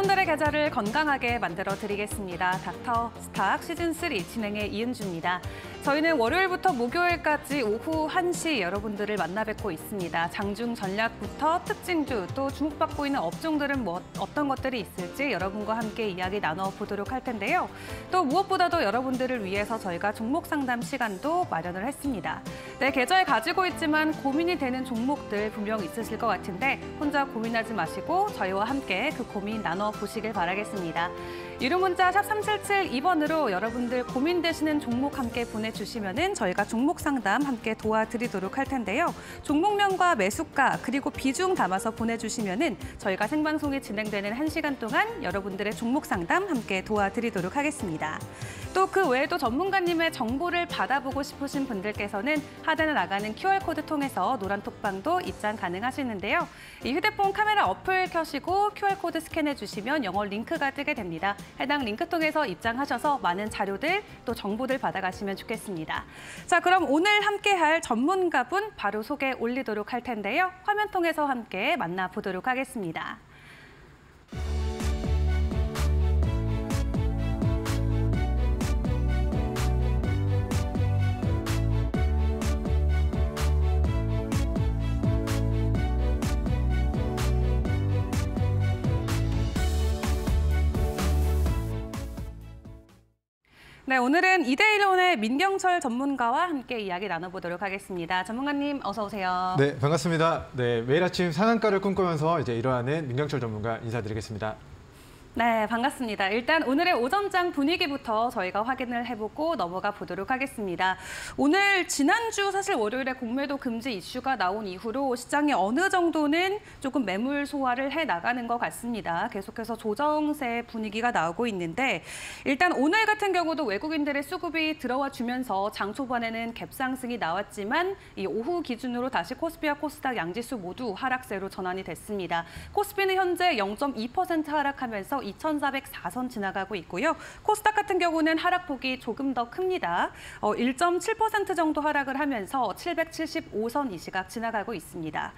여러분들의 계절을 건강하게 만들어 드리겠습니다. 닥터 스탁 시즌3 진행의 이은주입니다. 저희는 월요일부터 목요일까지 오후 1시 여러분들을 만나 뵙고 있습니다. 장중 전략부터 특징주, 또 주목받고 있는 업종들은 어떤 것들이 있을지 여러분과 함께 이야기 나눠보도록 할 텐데요. 또 무엇보다도 여러분들을 위해서 저희가 종목 상담 시간도 마련을 했습니다. 네, 계좌에 가지고 있지만 고민이 되는 종목들 분명 있으실 것 같은데 혼자 고민하지 마시고 저희와 함께 그 고민 나눠보시길 바라겠습니다. 유료 문자 샵 3772번으로 여러분들 고민되시는 종목 함께 보내주시면은 저희가 종목 상담 함께 도와드리도록 할 텐데요. 종목명과 매수가 그리고 비중 담아서 보내주시면은 저희가 생방송이 진행되는 1시간 동안 여러분들의 종목 상담 함께 도와드리도록 하겠습니다. 또 그 외에도 전문가님의 정보를 받아보고 싶으신 분들께서는 하단에 나가는 QR코드 통해서 노란 톡방도 입장 가능하시는데요. 이 휴대폰 카메라 어플 켜시고 QR코드 스캔해 주시면 영어 링크가 뜨게 됩니다. 해당 링크 통해서 입장하셔서 많은 자료들 또 정보들 받아가시면 좋겠습니다. 자, 그럼 오늘 함께할 전문가분 바로 소개 올리도록 할 텐데요. 화면 통해서 함께 만나보도록 하겠습니다. 네, 오늘은 이데일론의 민경철 전문가와 함께 이야기 나눠보도록 하겠습니다. 전문가님 어서 오세요. 네, 반갑습니다. 네, 매일 아침 상한가를 꿈꾸면서 이제 일어나는 민경철 전문가 인사드리겠습니다. 네, 반갑습니다. 일단 오늘의 오전장 분위기부터 저희가 확인을 해보고 넘어가 보도록 하겠습니다. 오늘 지난주 사실 월요일에 공매도 금지 이슈가 나온 이후로 시장이 어느 정도는 조금 매물 소화를 해나가는 것 같습니다. 계속해서 조정세 분위기가 나오고 있는데 일단 오늘 같은 경우도 외국인들의 수급이 들어와 주면서 장 초반에는 갭상승이 나왔지만 이 오후 기준으로 다시 코스피와 코스닥 양지수 모두 하락세로 전환이 됐습니다. 코스피는 현재 0.2% 하락하면서 2,404선 지나가고 있고요. 코스닥 같은 경우는 하락폭이 조금 더 큽니다. 1.7% 정도 하락을 하면서 775선 이 시각 지나가고 있습니다.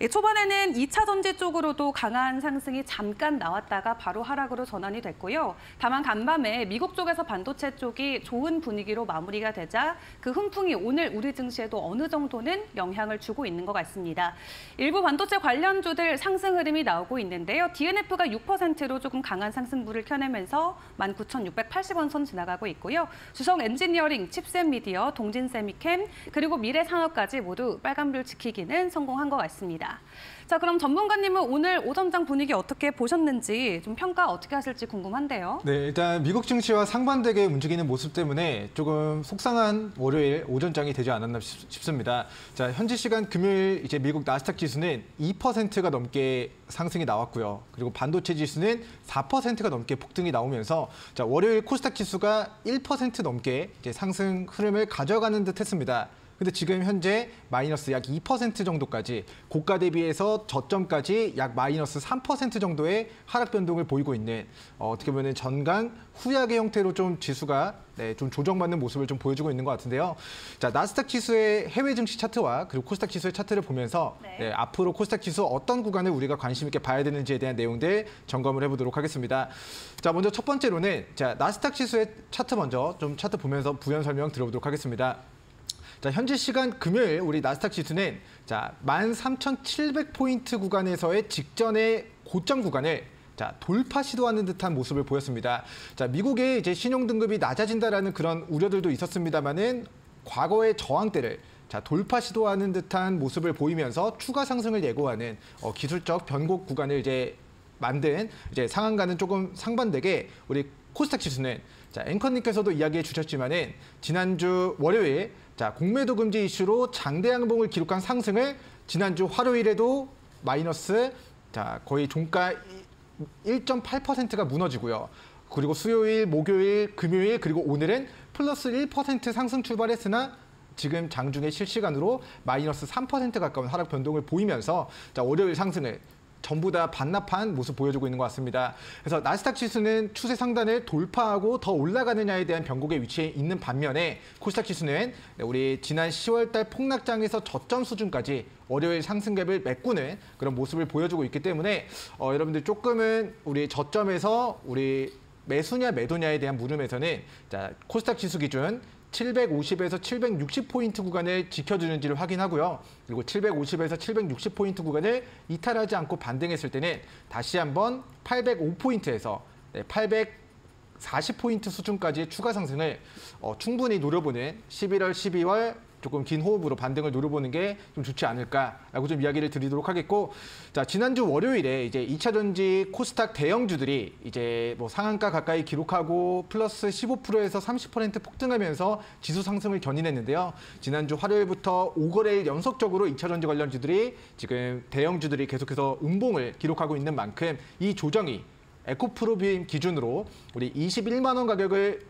초반에는 2차 전지 쪽으로도 강한 상승이 잠깐 나왔다가 바로 하락으로 전환이 됐고요. 다만 간밤에 미국 쪽에서 반도체 쪽이 좋은 분위기로 마무리가 되자 그 훈풍이 오늘 우리 증시에도 어느 정도는 영향을 주고 있는 것 같습니다. 일부 반도체 관련주들 상승 흐름이 나오고 있는데요. DNF가 6%로 조금 강한 상승부를 켜내면서 19,680원 선 지나가고 있고요. 주성 엔지니어링, 칩셋 미디어, 동진 세미캠, 그리고 미래상업까지 모두 빨간불 지키기는 성공한 것 같습니다. 자, 그럼 전문가님은 오늘 오전장 분위기 어떻게 보셨는지 좀 평가 어떻게 하실지 궁금한데요. 네, 일단 미국 증시와 상반되게 움직이는 모습 때문에 조금 속상한 월요일 오전장이 되지 않았나 싶습니다. 자, 현지 시간 금요일 이제 미국 나스닥 지수는 2%가 넘게 상승이 나왔고요. 그리고 반도체 지수는 4%가 넘게 폭등이 나오면서 자, 월요일 코스닥 지수가 1% 넘게 이제 상승 흐름을 가져가는 듯 했습니다. 근데 지금 현재 마이너스 약 2% 정도까지 고가 대비해서 저점까지 약 마이너스 3% 정도의 하락 변동을 보이고 있는 어떻게 보면 전강 후약의 형태로 좀 지수가 좀 조정받는 모습을 좀 보여주고 있는 것 같은데요. 자, 나스닥 지수의 해외 증시 차트와 그리고 코스닥 지수의 차트를 보면서 앞으로 코스닥 지수 어떤 구간을 우리가 관심 있게 봐야 되는지에 대한 내용들 점검을 해보도록 하겠습니다. 자, 먼저 첫 번째로는 자, 나스닥 지수의 차트 먼저 좀 차트 보면서 부연 설명 들어보도록 하겠습니다. 자, 현지 시간 금요일 우리 나스닥 지수는 자, 13,700포인트 구간에서의 직전의 고점 구간을 자, 돌파 시도하는 듯한 모습을 보였습니다. 자, 미국의 이제 신용 등급이 낮아진다라는 그런 우려들도 있었습니다만은 과거의 저항대를 자, 돌파 시도하는 듯한 모습을 보이면서 추가 상승을 예고하는 기술적 변곡 구간을 이제 만든 이제 상한가는 조금 상반되게 우리 코스닥 지수는 자, 앵커님께서도 이야기해 주셨지만은 지난주 월요일 자, 공매도 금지 이슈로 장대 양봉을 기록한 상승을 지난주 화요일에도 마이너스 자, 거의 종가 1.8%가 무너지고요. 그리고 수요일, 목요일, 금요일 그리고 오늘은 플러스 1% 상승 출발했으나 지금 장중에 실시간으로 마이너스 3% 가까운 하락 변동을 보이면서 자, 월요일 상승을 전부 다 반납한 모습 보여주고 있는 것 같습니다. 그래서 나스닥 지수는 추세 상단을 돌파하고 더 올라가느냐에 대한 변곡에 위치해 있는 반면에 코스닥 지수는 우리 지난 10월 달 폭락장에서 저점 수준까지 월요일 상승갭을 메꾸는 그런 모습을 보여주고 있기 때문에 여러분들 조금은 우리 저점에서 우리 매수냐 매도냐에 대한 물음에서는 자, 코스닥 지수 기준 750에서 760포인트 구간을 지켜주는지를 확인하고요. 그리고 750에서 760포인트 구간을 이탈하지 않고 반등했을 때는 다시 한번 805포인트에서 840포인트 수준까지의 추가 상승을 충분히 노려보는 11월, 12월 조금 긴 호흡으로 반등을 노려보는 게 좀 좋지 않을까라고 좀 이야기를 드리도록 하겠고, 자, 지난주 월요일에 이제 2차 전지 코스닥 대형주들이 이제 뭐 상한가 가까이 기록하고 플러스 15%에서 30% 폭등하면서 지수 상승을 견인했는데요. 지난주 화요일부터 5거래일 연속적으로 2차 전지 관련주들이 지금 대형주들이 계속해서 음봉을 기록하고 있는 만큼 이 조정이 에코프로비임 기준으로 우리 21만 원 가격을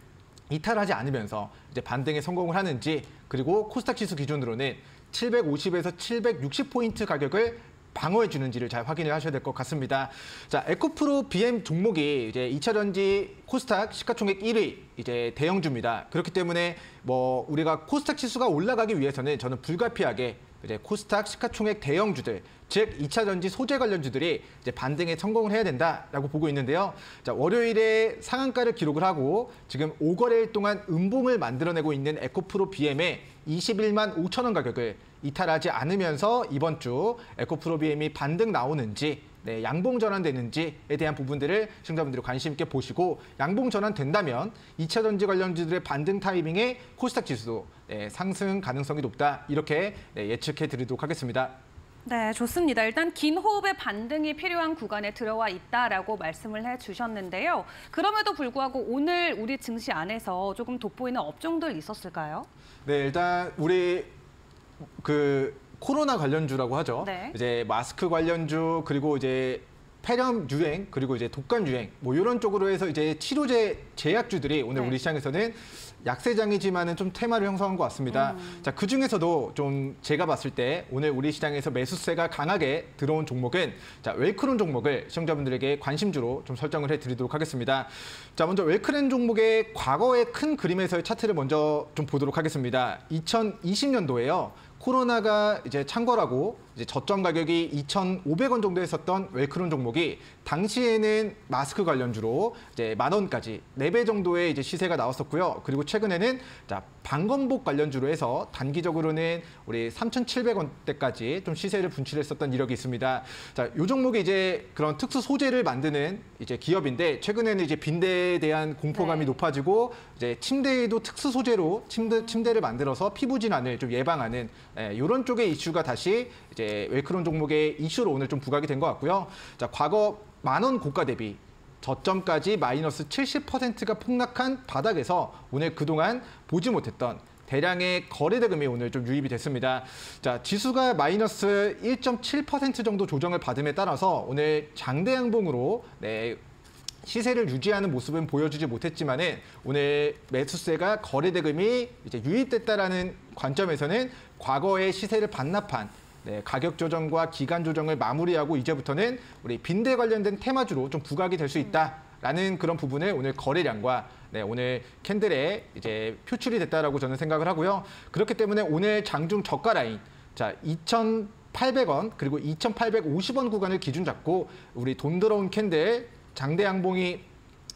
이탈하지 않으면서 이제 반등에 성공을 하는지, 그리고 코스닥 지수 기준으로는 750에서 760포인트 가격을 방어해 주는지를 잘 확인을 하셔야 될 것 같습니다. 자, 에코프로 BM 종목이 이제 2차 전지 코스닥 시가총액 1위 이제 대형주입니다. 그렇기 때문에 뭐 우리가 코스닥 지수가 올라가기 위해서는 저는 불가피하게 이제 코스닥 시가총액 대형주들, 즉 2차 전지 소재 관련주들이 이제 반등에 성공을 해야 된다라고 보고 있는데요. 자, 월요일에 상한가를 기록을 하고 지금 5거래일 동안 음봉을 만들어내고 있는 에코프로 BM의 21만 5천 원 가격을 이탈하지 않으면서 이번 주 에코프로 BM이 반등 나오는지, 네, 양봉 전환되는지에 대한 부분들을 시청자분들이 관심 있게 보시고, 양봉 전환된다면 2차 전지 관련주들의 반등 타이밍에 코스닥 지수도 상승 가능성이 높다, 이렇게 예측해 드리도록 하겠습니다. 네, 좋습니다. 일단 긴 호흡의 반등이 필요한 구간에 들어와 있다라고 말씀을 해주셨는데요. 그럼에도 불구하고 오늘 우리 증시 안에서 조금 돋보이는 업종들 있었을까요? 네, 일단 우리 코로나 관련주라고 하죠. 네. 이제 마스크 관련주, 그리고 이제 폐렴 유행, 그리고 이제 독감 유행, 뭐 이런 쪽으로 해서 이제 치료제 제약주들이 오늘 네. 우리 시장에서는 약세장이지만은 좀 테마를 형성한 것 같습니다. 자, 그 중에서도 좀 제가 봤을 때 오늘 우리 시장에서 매수세가 강하게 들어온 종목은 자, 웰크론 종목을 시청자분들에게 관심주로 좀 설정을 해드리도록 하겠습니다. 자, 먼저 웰크론 종목의 과거의 큰 그림에서의 차트를 먼저 좀 보도록 하겠습니다. 2020년도에요. 코로나가 이제 창궐하고 이제 저점 가격이 2,500원 정도 했었던 웰크론 종목이 당시에는 마스크 관련주로 이제 10,000원까지 4배 정도의 이제 시세가 나왔었고요. 그리고 최근에는 자, 방검복 관련주로 해서 단기적으로는 우리 3,700원대까지 좀 시세를 분출했었던 이력이 있습니다. 자, 이 종목이 이제 그런 특수 소재를 만드는 이제 기업인데, 최근에는 이제 빈대에 대한 공포감이 높아지고 이제 침대에도 특수 소재로 침대를 만들어서 피부 질환을 좀 예방하는 이런 쪽의 이슈가 다시 이제 웰크론 종목의 이슈로 오늘 좀 부각이 된 것 같고요. 자, 과거 10,000원 고가 대비 저점까지 마이너스 70%가 폭락한 바닥에서 오늘 그동안 보지 못했던 대량의 거래 대금이 오늘 좀 유입이 됐습니다. 자, 지수가 마이너스 1.7% 정도 조정을 받음에 따라서 오늘 장대 양봉으로 시세를 유지하는 모습은 보여주지 못했지만은 오늘 매수세가 거래 대금이 이제 유입됐다라는 관점에서는 과거의 시세를 반납한 가격 조정과 기간 조정을 마무리하고 이제부터는 우리 빈대 관련된 테마주로 좀 부각이 될 수 있다라는 그런 부분을 오늘 거래량과 오늘 캔들에 이제 표출이 됐다라고 저는 생각을 하고요. 그렇기 때문에 오늘 장중 저가 라인, 자, 2,800원 그리고 2,850원 구간을 기준 잡고 우리 돈 들어온 캔들, 장대 양봉이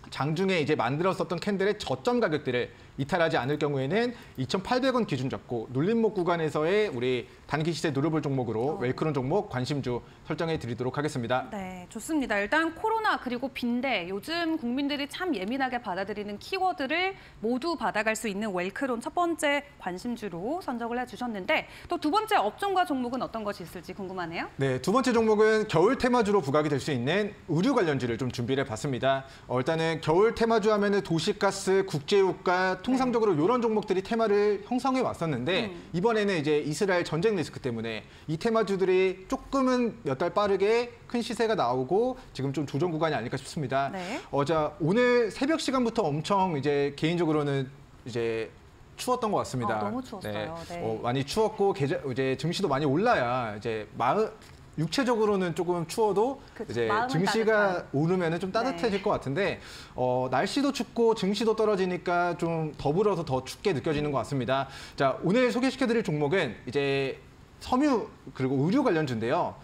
장중에 이제 만들었었던 캔들의 저점 가격들을 이탈하지 않을 경우에는 2,800원 기준 잡고 눌림목 구간에서의 우리 단기 시세 노려볼 종목으로 웰크론 종목 관심주 설정해 드리도록 하겠습니다. 네, 좋습니다. 일단 코로나 그리고 빈대, 요즘 국민들이 참 예민하게 받아들이는 키워드를 모두 받아갈 수 있는 웰크론 첫 번째 관심주로 선정을 해주셨는데, 또 두 번째 업종과 종목은 어떤 것이 있을지 궁금하네요. 네, 두 번째 종목은 겨울 테마주로 부각이 될 수 있는 의류 관련주를 좀 준비를 해봤습니다. 일단은 겨울 테마주 하면은 도시가스, 국제유가, 통상적으로 이런 종목들이 테마를 형성해 왔었는데 이번에는 이제 이스라엘 전쟁 리스크 때문에 이 테마주들이 조금은 몇 달 빠르게 큰 시세가 나오고 지금 좀 조정 구간이 아닐까 싶습니다. 네. 자, 오늘 새벽 시간부터 엄청 이제 개인적으로는 이제 추웠던 것 같습니다. 너무 추웠어요. 네. 많이 추웠고 이제 증시도 많이 올라야 이제 육체적으로는 조금 추워도 그쵸, 이제 마음은 증시가 따뜻한. 오르면 좀 따뜻해질 네. 것 같은데 날씨도 춥고 증시도 떨어지니까 좀 더불어서 더 춥게 느껴지는 것 같습니다. 자, 오늘 소개시켜드릴 종목은 이제 섬유 그리고 의류 관련주인데요.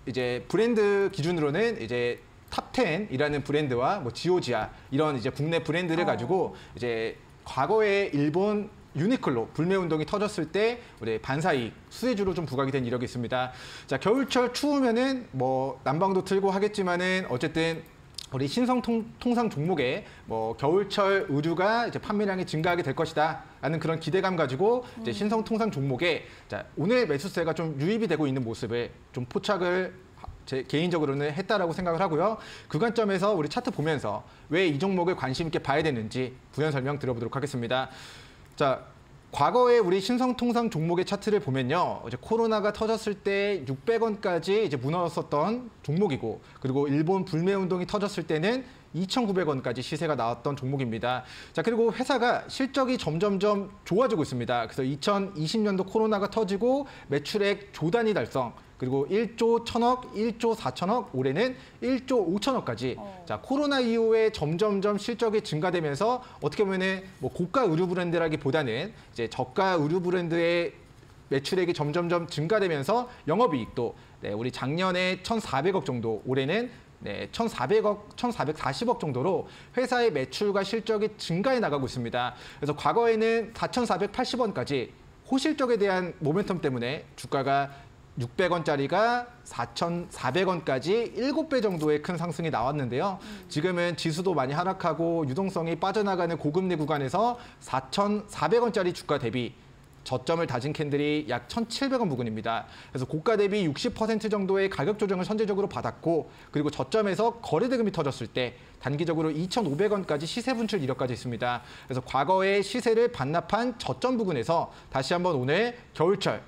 이제 브랜드 기준으로는 이제 탑10이라는 브랜드와 뭐 지오지아 이런 이제 국내 브랜드를 가지고 이제 과거에 일본 유니클로 불매 운동이 터졌을 때 우리 반사이익 수혜주로 좀 부각이 된 이력이 있습니다. 자, 겨울철 추우면은 뭐 난방도 틀고 하겠지만은 어쨌든 우리 신성 통상 종목에 뭐 겨울철 의류가 이제 판매량이 증가하게 될 것이다라는 그런 기대감 가지고 이제 신성 통상 종목에 자, 오늘 매수세가 좀 유입이 되고 있는 모습을 좀 포착을 제 개인적으로는 했다라고 생각을 하고요. 그 관점에서 우리 차트 보면서 왜 이 종목을 관심 있게 봐야 되는지 부연 설명 드려보도록 하겠습니다. 자, 과거에 우리 신성통상 종목의 차트를 보면요. 이제 코로나가 터졌을 때 600원까지 이제 무너졌었던 종목이고, 그리고 일본 불매 운동이 터졌을 때는 2,900원까지 시세가 나왔던 종목입니다. 자, 그리고 회사가 실적이 점점점 좋아지고 있습니다. 그래서 2020년도 코로나가 터지고 매출액 조 단위 달성, 그리고 1조 1,000억, 1조 4천억, 올해는 1조 5천억까지. 자, 코로나 이후에 점점점 실적이 증가되면서 어떻게 보면은 뭐 고가 의류 브랜드라기보다는 이제 저가 의류 브랜드의 매출액이 점점점 증가되면서 영업이익도 우리 작년에 1,400억 정도, 올해는 1,400억, 1,440억 정도로 회사의 매출과 실적이 증가해 나가고 있습니다. 그래서 과거에는 4,480원까지 호실적에 대한 모멘텀 때문에 주가가 600원짜리가 4,400원까지 7배 정도의 큰 상승이 나왔는데요. 지금은 지수도 많이 하락하고 유동성이 빠져나가는 고금리 구간에서 4,400원짜리 주가 대비 저점을 다진 캔들이 약 1,700원 부근입니다. 그래서 고가 대비 60% 정도의 가격 조정을 선제적으로 받았고, 그리고 저점에서 거래 대금이 터졌을 때 단기적으로 2,500원까지 시세 분출 이력까지 있습니다. 그래서 과거의 시세를 반납한 저점 부근에서 다시 한번 오늘 겨울철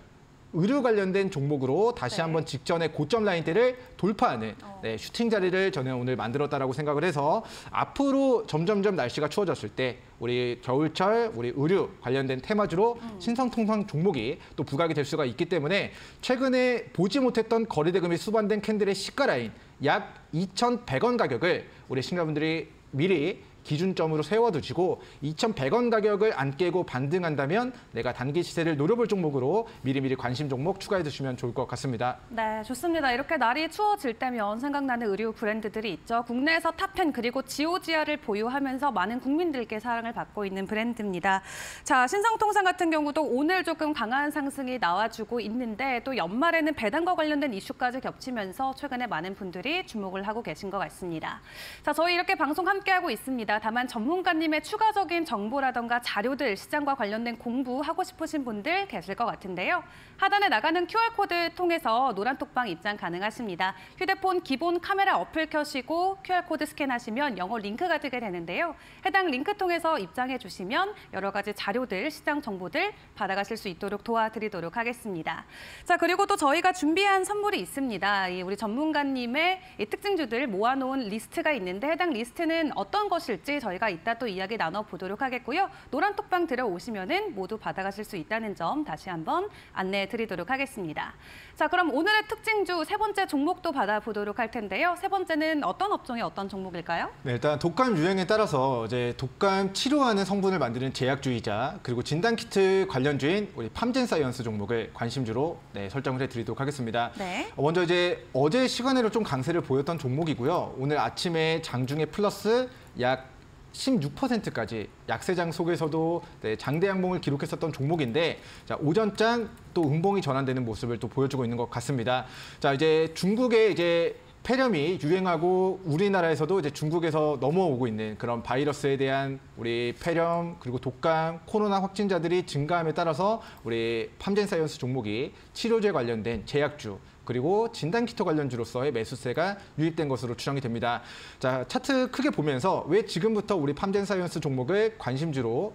의류 관련된 종목으로 다시 한번 직전의 고점 라인대를 돌파하는 슈팅 자리를 저는 오늘 만들었다라고 생각을 해서 앞으로 점점점 날씨가 추워졌을 때 우리 겨울철 우리 의류 관련된 테마주로 신성통상 종목이 또 부각이 될 수가 있기 때문에 최근에 보지 못했던 거래대금이 수반된 캔들의 시가 라인 약 2,100원 가격을 우리 시청자분들이 미리 기준점으로 세워두시고 2,100원 가격을 안 깨고 반등한다면 내가 단기 시세를 노려볼 종목으로 미리미리 관심 종목 추가해 두시면 좋을 것 같습니다. 네, 좋습니다. 이렇게 날이 추워질 때면 생각나는 의류 브랜드들이 있죠. 국내에서 탑10 그리고 지오지아를 보유하면서 많은 국민들께 사랑을 받고 있는 브랜드입니다. 자, 신성통상 같은 경우도 오늘 조금 강한 상승이 나와주고 있는데 또 연말에는 배당과 관련된 이슈까지 겹치면서 최근에 많은 분들이 주목을 하고 계신 것 같습니다. 자, 저희 이렇게 방송 함께하고 있습니다. 다만 전문가님의 추가적인 정보라던가 자료들, 시장과 관련된 공부하고 싶으신 분들 계실 것 같은데요. 하단에 나가는 QR코드 통해서 노란톡방 입장 가능하십니다. 휴대폰 기본 카메라 어플 켜시고 QR코드 스캔하시면 영어 링크가 뜨게 되는데요. 해당 링크 통해서 입장해 주시면 여러 가지 자료들, 시장 정보들 받아가실 수 있도록 도와드리도록 하겠습니다. 자, 그리고 또 저희가 준비한 선물이 있습니다. 우리 전문가님의 특징주들 모아놓은 리스트가 있는데 해당 리스트는 어떤 것일지 저희가 이따 또 이야기 나눠보도록 하겠고요. 노란톡방 들어오시면은 모두 받아가실 수 있다는 점 다시 한번 안내해 드리도록 하겠습니다. 자, 그럼 오늘의 특징주 세 번째 종목도 받아보도록 할 텐데요. 세 번째는 어떤 업종의 어떤 종목일까요? 네, 일단 독감 유행에 따라서 이제 독감 치료하는 성분을 만드는 제약주이자 그리고 진단키트 관련주인 우리 팜젠사이언스 종목을 관심주로 설정을 해드리도록 하겠습니다. 네. 먼저 이제 어제 시간으로 좀 강세를 보였던 종목이고요. 오늘 아침에 장중에 플러스 약 16%까지 약세장 속에서도 장대 양봉을 기록했었던 종목인데 자, 오전장 또 음봉이 전환되는 모습을 또 보여주고 있는 것 같습니다. 자, 이제 중국의 이제 폐렴이 유행하고 우리나라에서도 이제 중국에서 넘어오고 있는 그런 바이러스에 대한 우리 폐렴 그리고 독감, 코로나 확진자들이 증가함에 따라서 우리 팜젠사이언스 종목이 치료제 관련된 제약주 그리고 진단키트 관련주로서의 매수세가 유입된 것으로 추정이 됩니다. 자, 차트 크게 보면서 왜 지금부터 우리 팜젠사이언스 종목을 관심주로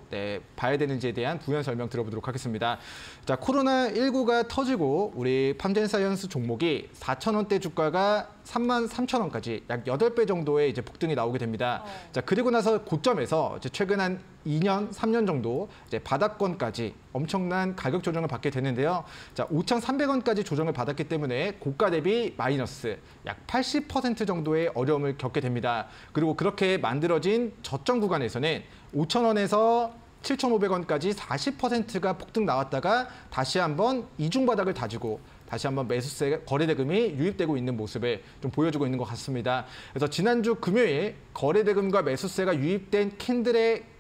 봐야 되는지에 대한 부연 설명 들어보도록 하겠습니다. 자, 코로나19가 터지고 우리 팜젠사이언스 종목이 4,000원대 주가가 33,000원까지 약 8배 정도의 이제 폭등이 나오게 됩니다. 자, 그리고 나서 고점에서 이제 최근 한 2년, 3년 정도 이제 바닥권까지 엄청난 가격 조정을 받게 되는데요. 자, 5,300원까지 조정을 받았기 때문에 때문에 고가 대비 마이너스 약 80% 정도의 어려움을 겪게 됩니다. 그리고 그렇게 만들어진 저점 구간에서는 5,000원에서 7,500원까지 40%가 폭등 나왔다가 다시 한번 이중 바닥을 다지고 다시 한번 매수세 거래대금이 유입되고 있는 모습을 좀 보여주고 있는 것 같습니다. 그래서 지난주 금요일 거래대금과 매수세가 유입된 캔들의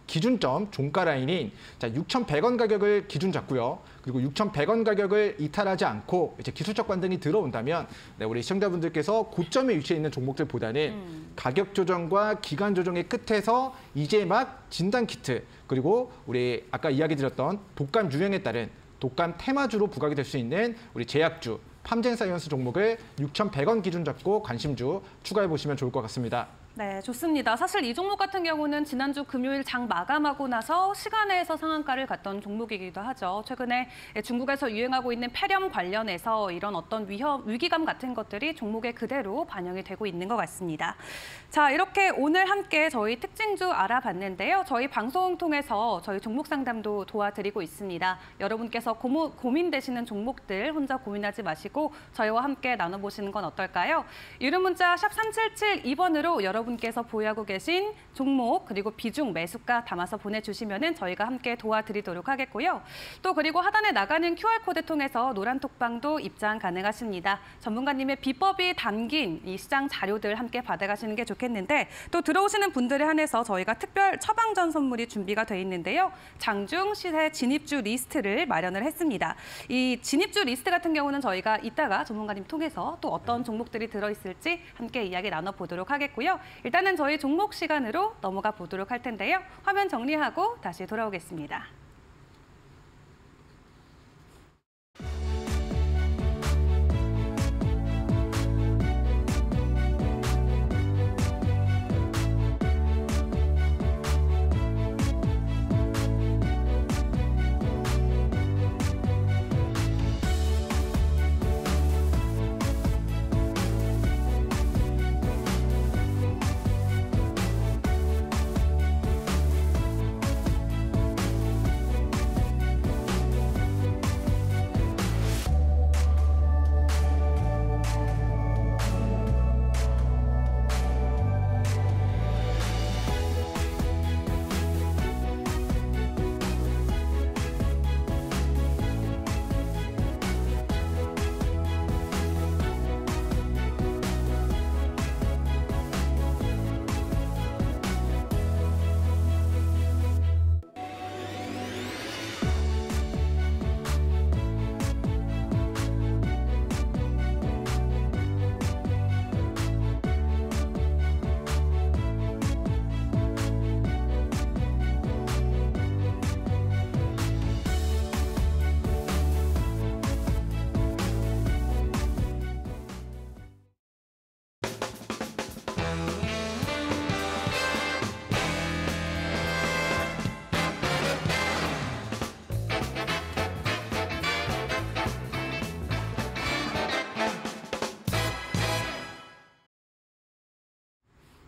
기준점 종가 라인인 6,100원 가격을 기준 잡고요. 그리고 6,100원 가격을 이탈하지 않고 이제 기술적 반등이 들어온다면 우리 시청자분들께서 고점에 위치해 있는 종목들보다는 가격 조정과 기간 조정의 끝에서 이제 막 진단 키트 그리고 우리 아까 이야기 드렸던 독감 유행에 따른 독감 테마주로 부각이 될 수 있는 우리 제약주 팜젠사이언스 종목을 6,100원 기준 잡고 관심주 추가해 보시면 좋을 것 같습니다. 네, 좋습니다. 사실 이 종목 같은 경우는 지난주 금요일 장 마감하고 나서 시간에서 상한가를 갔던 종목이기도 하죠. 최근에 중국에서 유행하고 있는 폐렴 관련해서 이런 어떤 위기감 같은 것들이 종목에 그대로 반영이 되고 있는 것 같습니다. 자, 이렇게 오늘 함께 저희 특징주 알아봤는데요. 저희 방송 통해서 저희 종목 상담도 도와드리고 있습니다. 여러분께서 고민되시는 종목들 혼자 고민하지 마시고 저희와 함께 나눠보시는 건 어떨까요? 유료 문자 샵 3772번으로 여러분께서 보유하고 계신 종목 그리고 비중 매수가 담아서 보내주시면 저희가 함께 도와드리도록 하겠고요. 또 그리고 하단에 나가는 QR코드 통해서 노란 톡방도 입장 가능하십니다. 전문가님의 비법이 담긴 이 시장 자료들 함께 받아가시는 게 좋겠는데 또 들어오시는 분들에 한해서 저희가 특별 처방전 선물이 준비가 돼 있는데요. 장중 시세 진입주 리스트를 마련을 했습니다. 이 진입주 리스트 같은 경우는 저희가 이따가 전문가님 통해서 또 어떤 종목들이 들어있을지 함께 이야기 나눠보도록 하겠고요. 일단은 저희 종목 시간으로 넘어가 보도록 할 텐데요. 화면 정리하고 다시 돌아오겠습니다.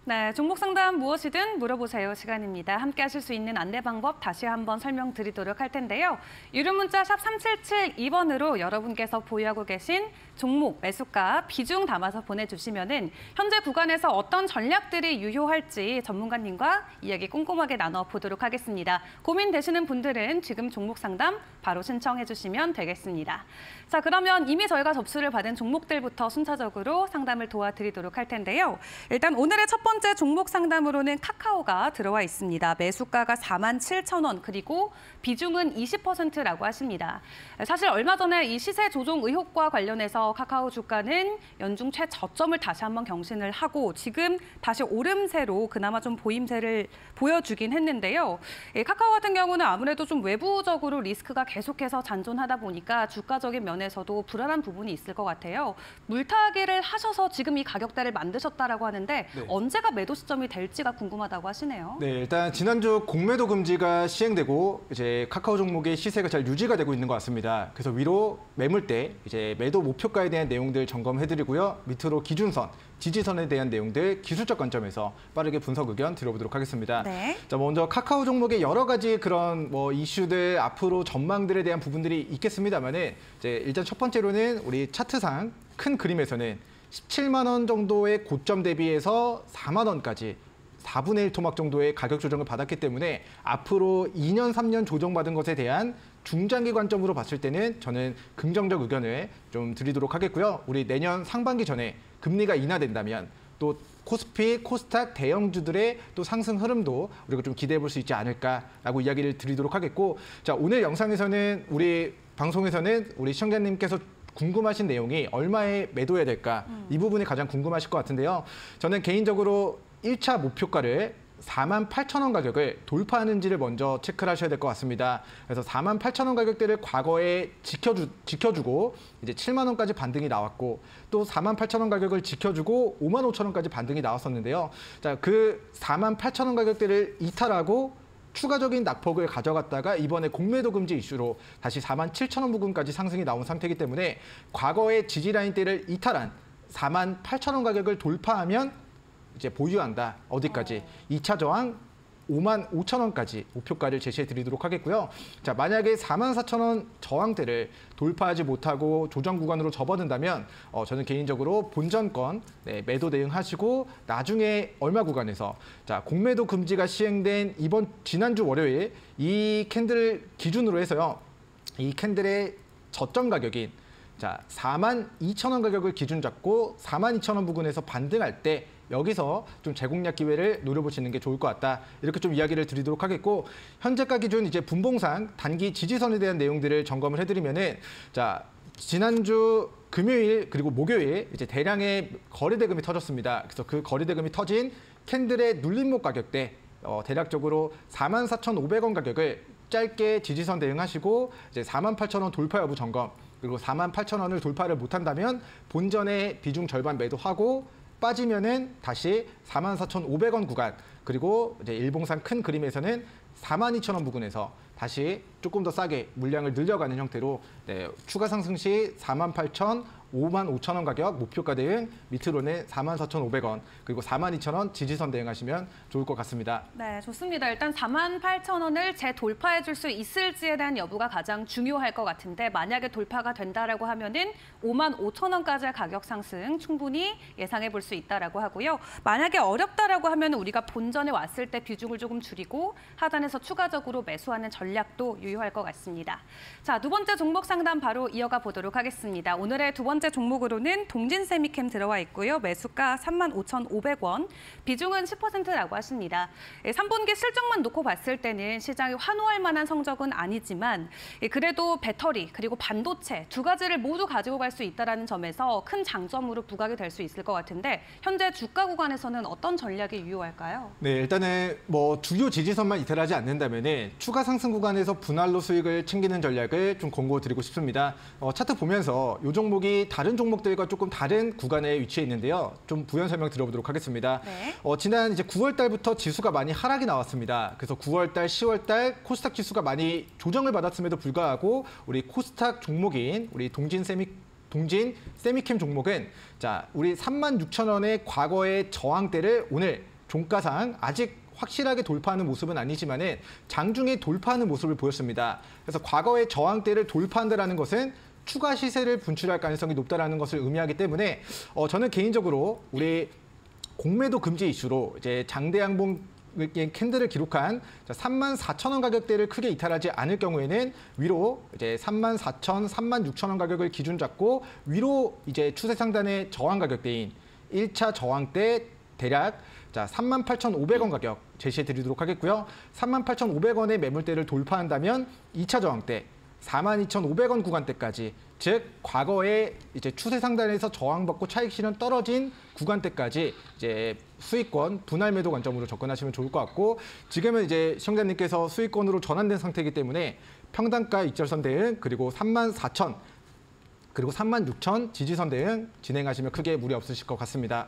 네, 종목 상담 무엇이든 물어보세요 시간입니다. 함께 하실 수 있는 안내 방법 다시 한번 설명드리도록 할 텐데요. 유료 문자 샵 3772번으로 여러분께서 보유하고 계신 종목, 매수가, 비중 담아서 보내주시면은 현재 구간에서 어떤 전략들이 유효할지 전문가님과 이야기 꼼꼼하게 나눠보도록 하겠습니다. 고민되시는 분들은 지금 종목 상담 바로 신청해 주시면 되겠습니다. 자, 그러면 이미 저희가 접수를 받은 종목들부터 순차적으로 상담을 도와드리도록 할 텐데요. 일단 오늘의 첫 번째 종목 상담으로는 카카오가 들어와 있습니다. 매수가가 47,000원 그리고 비중은 20%라고 하십니다. 사실 얼마 전에 이 시세 조종 의혹과 관련해서 카카오 주가는 연중 최저점을 다시 한번 경신을 하고 지금 다시 오름세로 그나마 좀 보임세를 보여주긴 했는데요. 카카오 같은 경우는 아무래도 좀 외부적으로 리스크가 계속해서 잔존하다 보니까 주가적인 면에서도 불안한 부분이 있을 것 같아요. 물타기를 하셔서 지금 이 가격대를 만드셨다라고 하는데 네. 언제가 언제가 매도 시점이 될지가 궁금하다고 하시네요. 네, 일단 지난주 공매도 금지가 시행되고 이제 카카오 종목의 시세가 잘 유지가 되고 있는 것 같습니다. 그래서 위로 매물대, 이제 매도 목표가에 대한 내용들 점검해드리고요. 밑으로 기준선, 지지선에 대한 내용들 기술적 관점에서 빠르게 분석 의견 드려보도록 하겠습니다. 네. 자, 먼저 카카오 종목의 여러 가지 그런 이슈들, 앞으로 전망들에 대한 부분들이 있겠습니다만은 이제 일단 첫 번째로는 우리 차트상 큰 그림에서는 17만 원 정도의 고점 대비해서 4만 원까지 4분의 1 토막 정도의 가격 조정을 받았기 때문에 앞으로 2년, 3년 조정받은 것에 대한 중장기 관점으로 봤을 때는 저는 긍정적 의견을 좀 드리도록 하겠고요. 우리 내년 상반기 전에 금리가 인하된다면 또 코스피, 코스닥 대형주들의 또 상승 흐름도 우리가 좀 기대해 볼 수 있지 않을까라고 이야기를 드리도록 하겠고, 자, 오늘 영상에서는 우리 방송에서는 우리 시청자님께서 궁금하신 내용이 얼마에 매도해야 될까? 이 부분이 가장 궁금하실 것 같은데요. 저는 개인적으로 1차 목표가를 48,000원 가격을 돌파하는지를 먼저 체크를 하셔야 될 것 같습니다. 그래서 48,000원 가격대를 과거에 지켜주고 이제 7만 원까지 반등이 나왔고 또 48,000원 가격을 지켜주고 55,000원까지 반등이 나왔었는데요. 자, 그 48,000원 가격대를 이탈하고 추가적인 낙폭을 가져갔다가 이번에 공매도 금지 이슈로 다시 47,000원 부근까지 상승이 나온 상태이기 때문에 과거의 지지라인대를 이탈한 48,000원 가격을 돌파하면 이제 보유한다. 어디까지? 2차 저항 55,000원까지 목표가를 제시해 드리도록 하겠고요. 자, 만약에 44,000원 저항대를 돌파하지 못하고 조정 구간으로 접어든다면 저는 개인적으로 본전권 매도 대응하시고 나중에 얼마 구간에서 자, 공매도 금지가 시행된 지난주 월요일 이 캔들 기준으로 해서요. 이 캔들의 저점 가격인 자, 42,000원 가격을 기준 잡고 42,000원 부근에서 반등할 때 여기서 좀 재공략 기회를 노려보시는 게 좋을 것 같다. 이렇게 좀 이야기를 드리도록 하겠고, 현재가 기준 이제 분봉상 단기 지지선에 대한 내용들을 점검을 해드리면은 자, 지난주 금요일 그리고 목요일 이제 대량의 거래 대금이 터졌습니다. 그래서 그 거래 대금이 터진 캔들의 눌림목 가격대 대략적으로 44,500원 가격을 짧게 지지선 대응하시고 이제 48,000원 돌파 여부 점검. 그리고 48,000원을 돌파를 못한다면 본전의 비중 절반 매도하고 빠지면은 다시 44,500원 구간, 그리고 이제 일봉상 큰 그림에서는 42,000원 부근에서 다시 조금 더 싸게 물량을 늘려가는 형태로 추가 상승 시 48,000, 55,000원 가격 목표가 대응, 밑으로는 44,500원, 그리고 42,000원 지지선 대응하시면 좋을 것 같습니다. 네, 좋습니다. 일단 48,000원을 재돌파해 줄 수 있을지에 대한 여부가 가장 중요할 것 같은데, 만약에 돌파가 된다라고 하면은 55,000원까지의 가격 상승 충분히 예상해 볼 수 있다라고 하고요. 만약에 어렵다라고 하면 우리가 본전에 왔을 때 비중을 조금 줄이고 하단에서 추가적으로 매수하는 전략도 유효할 것 같습니다. 자, 두 번째 종목 상담 바로 이어가 보도록 하겠습니다. 오늘의 두 번째 종목으로는 동진세미캠 들어와 있고요. 매수가 35,500원, 비중은 10%라고 하십니다. 3분기 실적만 놓고 봤을 때는 시장이 환호할 만한 성적은 아니지만 그래도 배터리 그리고 반도체 두 가지를 모두 가지고 갈 수 있다는 점에서 큰 장점으로 부각이 될 수 있을 것 같은데, 현재 주가 구간에서는 어떤 전략이 유효할까요? 네, 일단은 주요 지지선만 이탈하지 않는다면은 추가 상승 구간에서 분할로 수익을 챙기는 전략을 좀 권고드리고 싶습니다. 차트 보면서 이 종목이 다른 종목들과 조금 다른 구간에 위치해 있는데요. 좀 부연 설명 드려보도록 하겠습니다. 네. 지난 이제 9월 달부터 지수가 많이 하락이 나왔습니다. 그래서 9월 달, 10월 달 코스닥 지수가 많이 조정을 받았음에도 불구하고 우리 코스닥 종목인 우리 동진 세미캠 종목은 자, 우리 36,000원의 과거의 저항대를 오늘 종가상 아직 확실하게 돌파하는 모습은 아니지만은 장중에 돌파하는 모습을 보였습니다. 그래서 과거의 저항대를 돌파한다는 것은 추가 시세를 분출할 가능성이 높다라는 것을 의미하기 때문에 저는 개인적으로 우리 공매도 금지 이슈로 이제 장대 양봉 캔들을 기록한 34,000원 가격대를 크게 이탈하지 않을 경우에는 위로 이제 34,000, 36,000원 가격을 기준 잡고 위로 이제 추세 상단의 저항 가격대인 1차 저항대 대략 38,500원 가격 제시해 드리도록 하겠고요. 38,500원의 매물대를 돌파한다면 2차 저항대 42,500원 구간대까지, 즉 과거에 이제 추세 상단에서 저항받고 차익 실현 떨어진 구간대까지 이제 수익권 분할 매도 관점으로 접근하시면 좋을 것 같고, 지금은 이제 시청자님께서 수익권으로 전환된 상태이기 때문에 평단가 익절선 대응 그리고 34,000 그리고 36,000 지지선 대응 진행하시면 크게 무리 없으실 것 같습니다.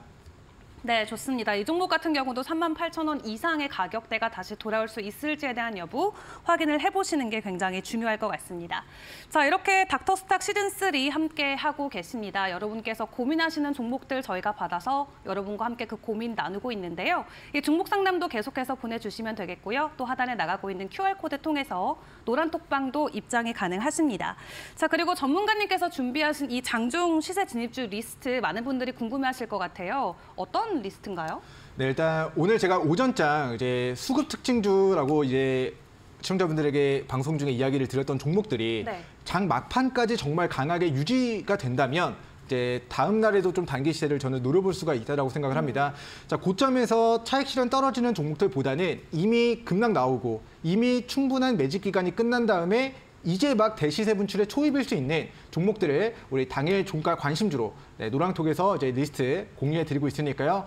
네, 좋습니다. 이 종목 같은 경우도 38,000원 이상의 가격대가 다시 돌아올 수 있을지에 대한 여부 확인을 해보시는 게 굉장히 중요할 것 같습니다. 자, 이렇게 닥터스탁 시즌3 함께 하고 계십니다. 여러분께서 고민하시는 종목들 저희가 받아서 여러분과 함께 그 고민 나누고 있는데요. 이 종목 상담도 계속해서 보내주시면 되겠고요. 또 하단에 나가고 있는 QR코드 통해서 노란톡방도 입장이 가능하십니다. 자, 그리고 전문가님께서 준비하신 이 장중 시세 진입주 리스트 많은 분들이 궁금해하실 것 같아요. 어떤 리스트인가요? 네, 일단 오늘 제가 오전장 이제 수급 특징주라고 이제 시청자분들에게 방송 중에 이야기를 드렸던 종목들이 네. 장 막판까지 정말 강하게 유지가 된다면 이제 다음 날에도 좀 단기 시세를 저는 노려볼 수가 있다고 생각을 합니다. 자, 고점에서 차익 실현 떨어지는 종목들보다는 이미 급락 나오고 이미 충분한 매집 기간이 끝난 다음에 이제 막 대시세 분출에 초입일 수 있는 종목들을 우리 당일 종가 관심주로 노랑톡에서 이제 리스트 공유해 드리고 있으니까요.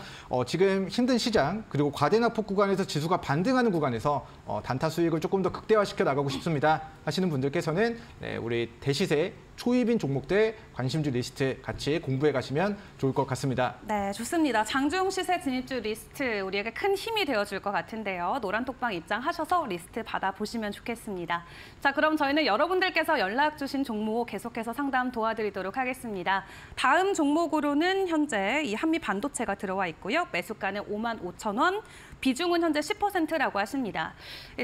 지금 힘든 시장 그리고 과대낙폭 구간에서 지수가 반등하는 구간에서 단타 수익을 조금 더 극대화시켜 나가고 싶습니다 하시는 분들께서는 우리 대시세 초입인 종목들 관심주 리스트 같이 공부해 가시면 좋을 것 같습니다. 네, 좋습니다. 장중 시세 진입주 리스트 우리에게 큰 힘이 되어줄 것 같은데요. 노란톡방 입장하셔서 리스트 받아보시면 좋겠습니다. 자, 그럼 저희는 여러분들께서 연락 주신 종목 계속해서 상담 도와드리도록 하겠습니다. 다음 종목으로는 현재 이 한미 반도체가 들어와 있고요. 매수가는 55,000원, 비중은 현재 10%라고 하십니다.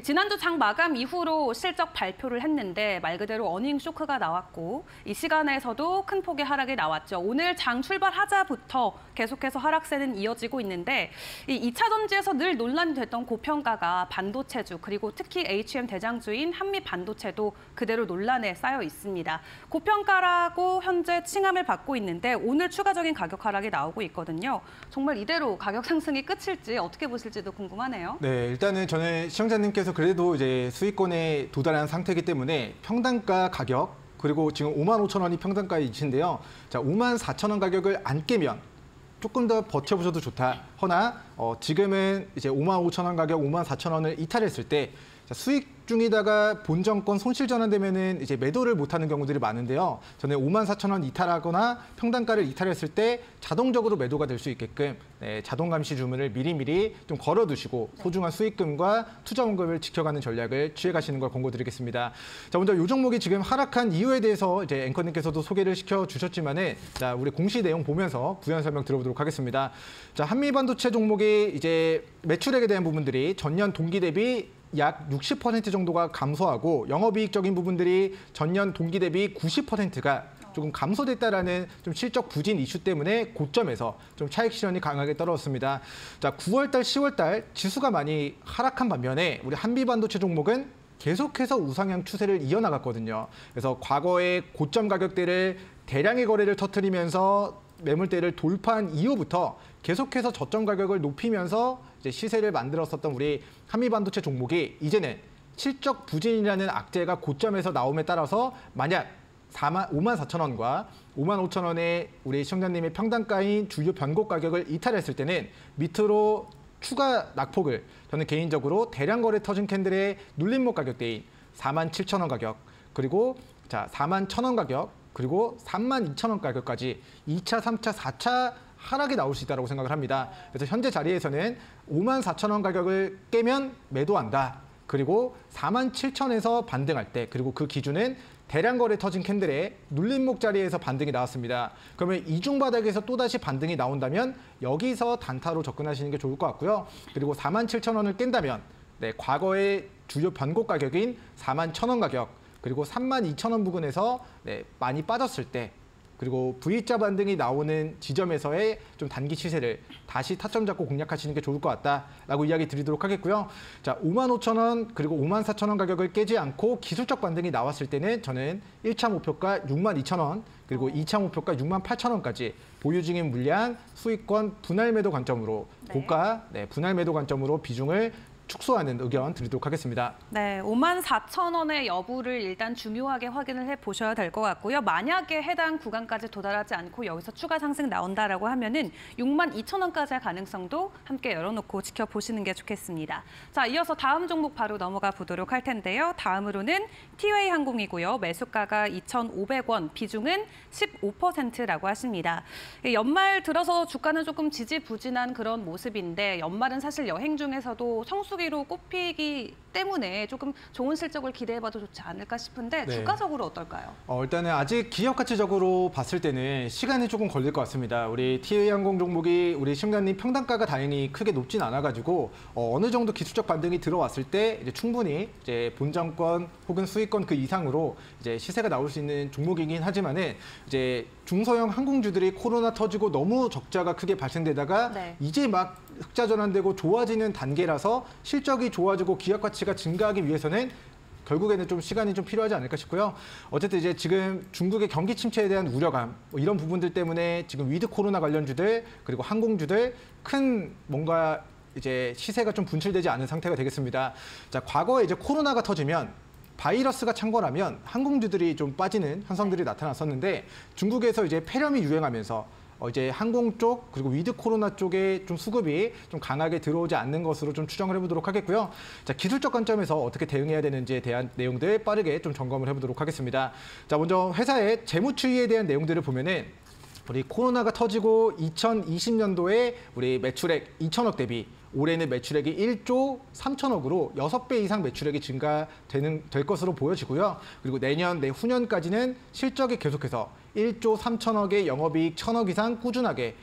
지난주 장 마감 이후로 실적 발표를 했는데 말 그대로 어닝 쇼크가 나왔고 이 시간에서도 큰 폭의 하락이 나왔죠. 오늘 장 출발하자부터 계속해서 하락세는 이어지고 있는데 이 2차 전지에서 늘 논란이 됐던 고평가가 반도체주 그리고 특히 HM 대장주인 한미 반도체도 그대로 논란에 쌓여 있습니다. 고평가라고 현재 칭함을 받고 있는데 오늘 추가적인 가격 하락이 나오고 있거든요. 정말 이대로 가격 상승이 끝일지 어떻게 보실지도 궁금하네요. 네, 일단은 저는 시청자님께서 그래도 이제 수익권에 도달한 상태이기 때문에 평단가 가격 그리고 지금 55,000원이 평단가의 위치인데요. 자, 54,000원 가격을 안 깨면 조금 더 버텨보셔도 좋다. 허나 지금은 이제 55,000원 가격 54,000원을 이탈했을 때 수익 중이다가 본정권 손실 전환되면은 이제 매도를 못하는 경우들이 많은데요. 저는 54,000원 이탈하거나 평단가를 이탈했을 때 자동적으로 매도가 될 수 있게끔 자동 감시 주문을 미리미리 좀 걸어두시고 소중한 수익금과 투자 원금을 지켜가는 전략을 취해가시는 걸 권고드리겠습니다. 자, 먼저 이 종목이 지금 하락한 이유에 대해서 이제 앵커님께서도 소개를 시켜주셨지만은 자, 우리 공시 내용 보면서 부연 설명 들어보도록 하겠습니다. 자, 한미 반도체 종목이 이제 매출액에 대한 부분들이 전년 동기 대비 약 60% 정도가 감소하고 영업이익적인 부분들이 전년 동기 대비 90%가 조금 감소됐다라는 좀 실적 부진 이슈 때문에 고점에서 좀 차익 실현이 강하게 떨어졌습니다. 자, 9월달, 10월달 지수가 많이 하락한 반면에 우리 한미 반도체 종목은 계속해서 우상향 추세를 이어나갔거든요. 그래서 과거의 고점 가격대를 대량의 거래를 터뜨리면서 매물대를 돌파한 이후부터 계속해서 저점 가격을 높이면서 이제 시세를 만들었었던 우리 한미 반도체 종목이 이제는 실적 부진이라는 악재가 고점에서 나옴에 따라서 만약 54,000원과 55,000원의 우리 시청자님의 평단가인 주요 변곡 가격을 이탈했을 때는 밑으로 추가 낙폭을 저는 개인적으로 대량 거래 터진 캔들의 눌림목 가격대인 47,000원 가격 그리고 자 41,000원 가격 그리고 32,000원 가격까지 2차, 3차, 4차 하락이 나올 수 있다고 생각을 합니다. 그래서 현재 자리에서는 54,000원 가격을 깨면 매도한다. 그리고 47,000원에서 반등할 때 그리고 그 기준은 대량 거래 터진 캔들의 눌림목 자리에서 반등이 나왔습니다. 그러면 이중 바닥에서 또다시 반등이 나온다면 여기서 단타로 접근하시는 게 좋을 것 같고요. 그리고 47,000원을 깬다면 과거의 주요 변곡 가격인 41,000원 가격 그리고 32,000원 부근에서 많이 빠졌을 때 그리고 V자 반등이 나오는 지점에서의 좀 단기 시세를 다시 타점 잡고 공략하시는 게 좋을 것 같다라고 이야기 드리도록 하겠고요. 자, 55,000원 그리고 54,000원 가격을 깨지 않고 기술적 반등이 나왔을 때는 저는 1차 목표가 62,000원 그리고 2차 목표가 68,000원까지 보유 중인 물량 수익권 분할 매도 관점으로 고가 분할 매도 관점으로 비중을 축소하는 의견 드리도록 하겠습니다. 네, 54,000원의 여부를 일단 중요하게 확인을 해보셔야 될 것 같고요. 만약에 해당 구간까지 도달하지 않고 여기서 추가 상승 나온다라고 하면은 62,000원까지의 가능성도 함께 열어놓고 지켜보시는 게 좋겠습니다. 자, 이어서 다음 종목 바로 넘어가 보도록 할 텐데요. 다음으로는 티웨이 항공이고요. 매수가가 2,500원, 비중은 15%라고 하십니다. 연말 들어서 주가는 조금 지지부진한 그런 모습인데 연말은 사실 여행 중에서도 성수기로 꼽히기 때문에 조금 좋은 실적을 기대해봐도 좋지 않을까 싶은데 네. 주가적으로 어떨까요? 일단은 아직 기업 가치적으로 봤을 때는 시간이 조금 걸릴 것 같습니다. 우리 TA항공 종목이 우리 시청자님 평단가가 다행히 크게 높진 않아가지고 어느 정도 기술적 반등이 들어왔을 때 이제 충분히 이제 본장권 혹은 수익권 그 이상으로 이제 시세가 나올 수 있는 종목이긴 하지만은 이제 중소형 항공주들이 코로나 터지고 너무 적자가 크게 발생되다가 네. 이제 막 흑자 전환되고 좋아지는 단계라서 실적이 좋아지고 기업 가치가 증가하기 위해서는 결국에는 좀 시간이 좀 필요하지 않을까 싶고요. 어쨌든 이제 지금 중국의 경기 침체에 대한 우려감 이런 부분들 때문에 지금 위드 코로나 관련주들 그리고 항공주들 큰 뭔가 이제 시세가 좀 분출되지 않은 상태가 되겠습니다. 자, 과거에 이제 코로나가 터지면 바이러스가 창궐하면 항공주들이 좀 빠지는 현상들이 나타났었는데 중국에서 이제 폐렴이 유행하면서 이제 항공 쪽 그리고 위드 코로나 쪽에 좀 수급이 좀 강하게 들어오지 않는 것으로 좀 추정을 해보도록 하겠고요. 자, 기술적 관점에서 어떻게 대응해야 되는지에 대한 내용들 빠르게 좀 점검을 해보도록 하겠습니다. 자, 먼저 회사의 재무 추이에 대한 내용들을 보면은 우리 코로나가 터지고 2020년도에 우리 매출액 2천억 대비 올해는 매출액이 1조 3천억으로 6배 이상 매출액이 될 것으로 보여지고요. 그리고 내년, 내후년까지는 실적이 계속해서 1조 3천억의 영업이익 1천억 이상 꾸준하게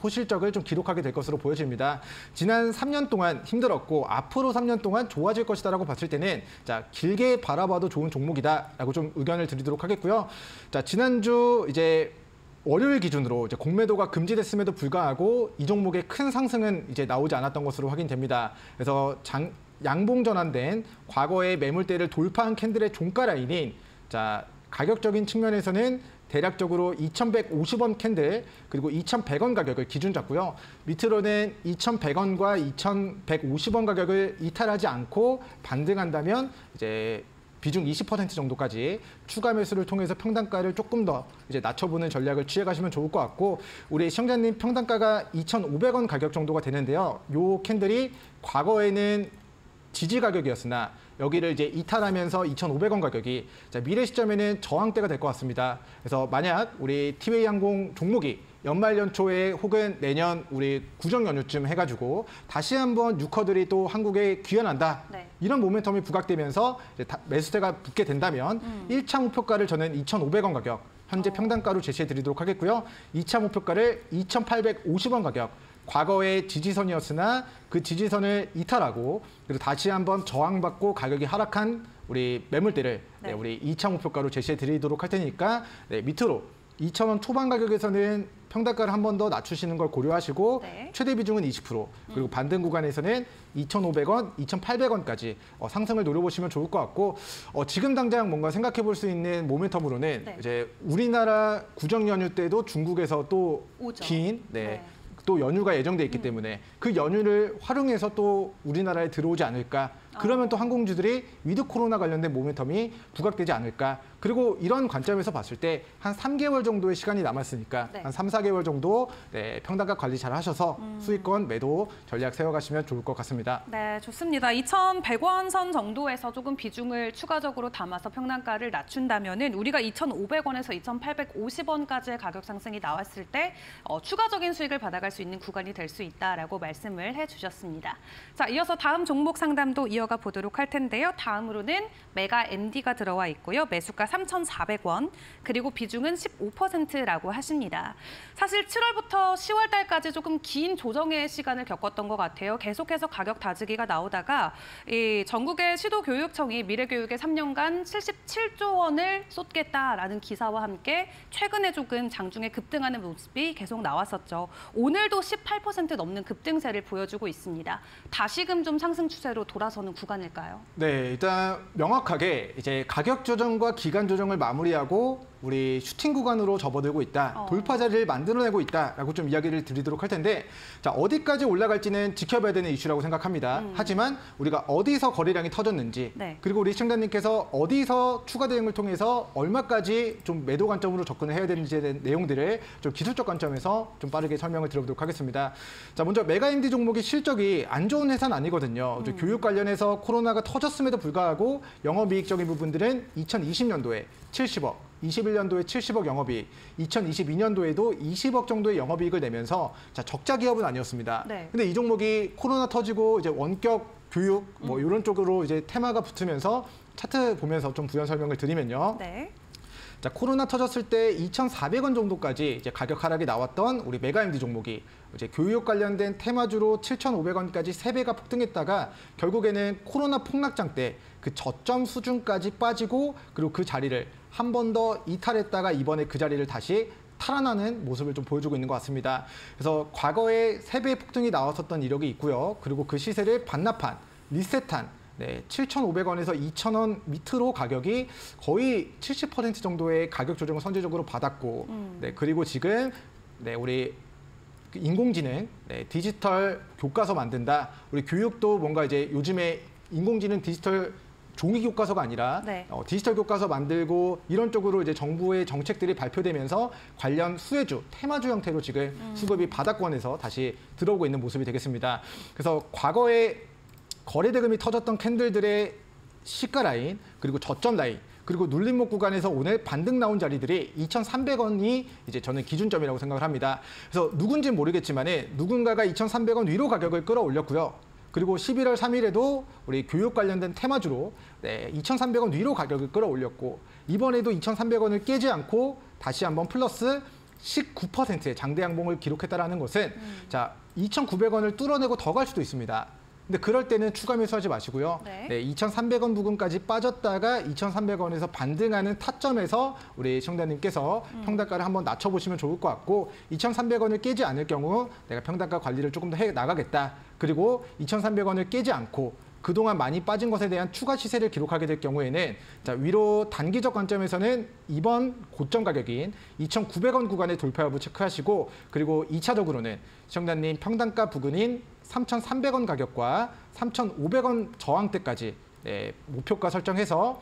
호실적을 좀 기록하게 될 것으로 보여집니다. 지난 3년 동안 힘들었고 앞으로 3년 동안 좋아질 것이다라고 봤을 때는 자, 길게 바라봐도 좋은 종목이다라고 좀 의견을 드리도록 하겠고요. 자, 지난주 이제 월요일 기준으로 이제 공매도가 금지됐음에도 불구하고 이 종목의 큰 상승은 이제 나오지 않았던 것으로 확인됩니다. 그래서 양봉 전환된 과거의 매물대를 돌파한 캔들의 종가 라인인 자, 가격적인 측면에서는 대략적으로 2,150원 캔들 그리고 2,100원 가격을 기준 잡고요. 밑으로는 2,100원과 2,150원 가격을 이탈하지 않고 반등한다면 이제 비중 20% 정도까지 추가 매수를 통해서 평단가를 조금 더 이제 낮춰보는 전략을 취해가시면 좋을 것 같고 우리 시청자님 평단가가 2,500원 가격 정도가 되는데요. 요 캔들이 과거에는 지지 가격이었으나 여기를 이제 이탈하면서 2,500원 가격이 자, 미래 시점에는 저항대가 될 것 같습니다. 그래서 만약 우리 티웨이항공 종목이 연말 연초에 혹은 내년 우리 구정 연휴쯤 해가지고 다시 한번 유커들이 또 한국에 귀환한다. 네. 이런 모멘텀이 부각되면서 이제 매수세가 붙게 된다면 1차 목표가를 저는 2,500원 가격 현재 평단가로 제시해 드리도록 하겠고요. 2차 목표가를 2,850원 가격 과거의 지지선이었으나 그 지지선을 이탈하고 그리고 다시 한번 저항받고 가격이 하락한 우리 매물대를 네. 우리 2차 목표가로 제시해 드리도록 할 테니까 밑으로 2,000원 초반 가격에서는 평단가를 한 번 더 낮추시는 걸 고려하시고 네. 최대 비중은 20% 그리고 반등 구간에서는 2,500원, 2,800원까지 상승을 노려보시면 좋을 것 같고 지금 당장 뭔가 생각해 볼 수 있는 모멘텀으로는 네. 이제 우리나라 구정 연휴 때도 중국에서 또 오죠. 긴 네. 또 연휴가 예정돼 있기 때문에 그 연휴를 활용해서 또 우리나라에 들어오지 않을까. 그러면 또 항공주들이 위드 코로나 관련된 모멘텀이 부각되지 않을까. 그리고 이런 관점에서 봤을 때 한 3개월 정도의 시간이 남았으니까 네. 한 3, 4개월 정도 평단가 관리 잘 하셔서 수익권 매도 전략 세워가시면 좋을 것 같습니다. 네, 좋습니다. 2,100원 선 정도에서 조금 비중을 추가적으로 담아서 평단가를 낮춘다면은 우리가 2,500원에서 2,850원까지의 가격 상승이 나왔을 때 추가적인 수익을 받아갈 수 있는 구간이 될 수 있다라고 말씀을 해주셨습니다. 자, 이어서 다음 종목 상담도 이어가 보도록 할 텐데요. 다음으로는 메가 MD가 들어와 있고요. 매수가 3,400원, 그리고 비중은 15%라고 하십니다. 사실 7월부터 10월 달까지 조금 긴 조정의 시간을 겪었던 것 같아요. 계속해서 가격 다지기가 나오다가 이 전국의 시도교육청이 미래교육에 3년간 77조 원을 쏟겠다라는 기사와 함께 최근에 조금 장중에 급등하는 모습이 계속 나왔었죠. 오늘도 18% 넘는 급등세를 보여주고 있습니다. 다시금 좀 상승 추세로 돌아서는 구간일까요? 네, 일단 명확하게 이제 가격 조정과 기간 조정을 마무리하고 우리 슈팅 구간으로 접어들고 있다. 돌파 자리를 만들어내고 있다라고 좀 이야기를 드리도록 할 텐데 자, 어디까지 올라갈지는 지켜봐야 되는 이슈라고 생각합니다. 하지만 우리가 어디서 거래량이 터졌는지 네. 그리고 우리 시청자님께서 어디서 추가 대응을 통해서 얼마까지 좀 매도 관점으로 접근을 해야 되는지에 대한 내용들을 좀 기술적 관점에서 좀 빠르게 설명을 드려보도록 하겠습니다. 자, 먼저 메가MD 종목이 실적이 안 좋은 회사는 아니거든요. 교육 관련해서 코로나가 터졌음에도 불구하고 영업이익적인 부분들은 2020년도에 70억, 21년도에 70억 영업이익, 2022년도에도 20억 정도의 영업이익을 내면서 자, 적자 기업은 아니었습니다. 네. 근데 이 종목이 코로나 터지고 이제 원격 교육 뭐 이런 쪽으로 이제 테마가 붙으면서 차트 보면서 좀 부연 설명을 드리면요. 네. 자, 코로나 터졌을 때 2,400원 정도까지 이제 가격 하락이 나왔던 우리 메가MD 종목이 이제 교육 관련된 테마주로 7,500원까지 3배가 폭등했다가 결국에는 코로나 폭락장 때 그 저점 수준까지 빠지고 그리고 그 자리를 한 번 더 이탈했다가 이번에 그 자리를 다시 탈환하는 모습을 좀 보여주고 있는 것 같습니다. 그래서 과거에 3배 폭등이 나왔었던 이력이 있고요. 그리고 그 시세를 반납한, 리셋한 7,500원에서 2,000원 밑으로 가격이 거의 70% 정도의 가격 조정을 선제적으로 받았고, 그리고 지금 우리 인공지능, 디지털 교과서 만든다. 우리 교육도 뭔가 이제 요즘에 인공지능 디지털 종이 교과서가 아니라 디지털 교과서 만들고 이런 쪽으로 이제 정부의 정책들이 발표되면서 관련 수혜주, 테마주 형태로 지금 수급이 바닥권에서 다시 들어오고 있는 모습이 되겠습니다. 그래서 과거에 거래대금이 터졌던 캔들들의 시가 라인, 그리고 저점 라인, 그리고 눌림목 구간에서 오늘 반등 나온 자리들이 2,300원이 이제 저는 기준점이라고 생각을 합니다. 그래서 누군지는 모르겠지만 누군가가 2,300원 위로 가격을 끌어올렸고요. 그리고 11월 3일에도 우리 교육 관련된 테마주로 2,300원 위로 가격을 끌어올렸고 이번에도 2,300원을 깨지 않고 다시 한번 플러스 19%의 장대 양봉을 기록했다는 것은 자 2,900원을 뚫어내고 더 갈 수도 있습니다. 근데 그럴 때는 추가 매수하지 마시고요. 2,300원 부근까지 빠졌다가 2,300원에서 반등하는 타점에서 우리 시청자님께서 평단가를 한번 낮춰보시면 좋을 것 같고 2,300원을 깨지 않을 경우 내가 평단가 관리를 조금 더 해 나가겠다. 그리고 2,300원을 깨지 않고 그동안 많이 빠진 것에 대한 추가 시세를 기록하게 될 경우에는 자, 위로 단기적 관점에서는 이번 고점 가격인 2,900원 구간의 돌파 여부 체크하시고 그리고 2차적으로는 시청자님 평단가 부근인 3,300원 가격과 3,500원 저항대까지 목표가 설정해서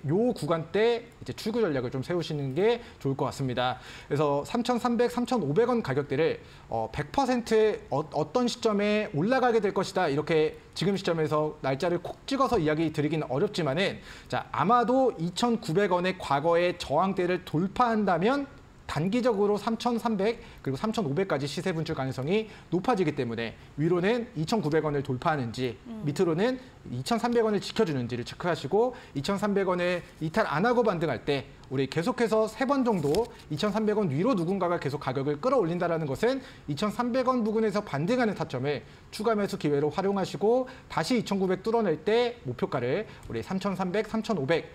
요 구간대 이제 출구 전략을 좀 세우시는 게 좋을 것 같습니다. 그래서 3,300, 3,500원 가격대를 100% 어떤 시점에 올라가게 될 것이다. 이렇게 지금 시점에서 날짜를 콕 찍어서 이야기 드리기는 어렵지만은 자, 아마도 2,900원의 과거의 저항대를 돌파한다면 단기적으로 3,300 그리고 3,500까지 시세 분출 가능성이 높아지기 때문에 위로는 2,900원을 돌파하는지 밑으로는 2,300원을 지켜주는지를 체크하시고 2,300원을 이탈 안 하고 반등할 때 우리 계속해서 3번 정도 2,300원 위로 누군가가 계속 가격을 끌어올린다는 것은 2,300원 부근에서 반등하는 타점을 추가 매수 기회로 활용하시고 다시 2,900 뚫어낼 때 목표가를 우리 3,300, 3,500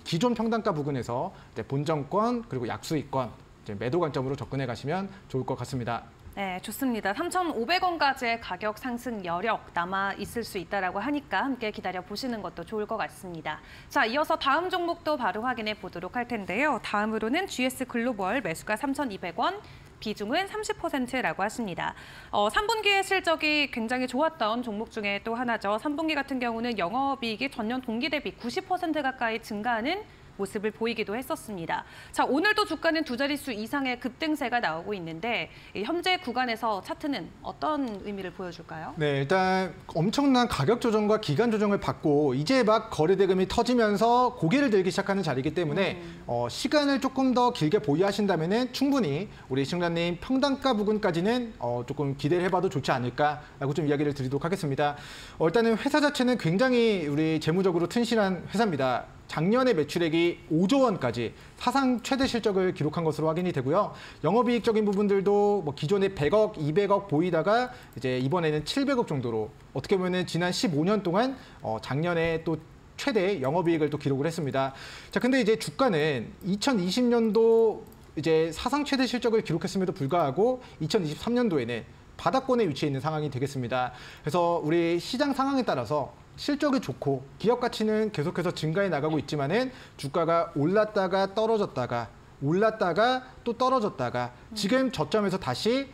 기존 평단가 부근에서 본정권 그리고 약수익권 매도 관점으로 접근해 가시면 좋을 것 같습니다. 네, 좋습니다. 3,500원까지의 가격 상승 여력 남아 있을 수 있다라고 하니까 함께 기다려 보시는 것도 좋을 것 같습니다. 자, 이어서 다음 종목도 바로 확인해 보도록 할 텐데요. 다음으로는 GS 글로벌 매수가 3,200원, 비중은 30%라고 하십니다. 3분기의 실적이 굉장히 좋았던 종목 중에 또 하나죠. 3분기 같은 경우는 영업이익이 전년 동기 대비 90% 가까이 증가하는 모습을 보이기도 했었습니다. 자, 오늘도 주가는 두 자릿수 이상의 급등세가 나오고 있는데 현재 구간에서 차트는 어떤 의미를 보여줄까요? 네, 일단 엄청난 가격 조정과 기간 조정을 받고 이제 막 거래대금이 터지면서 고개를 들기 시작하는 자리이기 때문에 시간을 조금 더 길게 보유하신다면 충분히 우리 시청자님 평단가 부근까지는 조금 기대를 해봐도 좋지 않을까라고 좀 이야기를 드리도록 하겠습니다. 일단은 회사 자체는 굉장히 우리 재무적으로 튼실한 회사입니다. 작년에 매출액이 5조 원까지 사상 최대 실적을 기록한 것으로 확인이 되고요. 영업이익적인 부분들도 뭐 기존에 100억, 200억 보이다가 이제 이번에는 700억 정도로 어떻게 보면 지난 15년 동안 작년에 또 최대 영업이익을 또 기록을 했습니다. 자, 근데 이제 주가는 2020년도 이제 사상 최대 실적을 기록했음에도 불구하고 2023년도에는 바닥권에 위치해 있는 상황이 되겠습니다. 그래서 우리 시장 상황에 따라서 실적이 좋고 기업 가치는 계속해서 증가해 나가고 있지만은 주가가 올랐다가 떨어졌다가 올랐다가 또 떨어졌다가 지금 저점에서 다시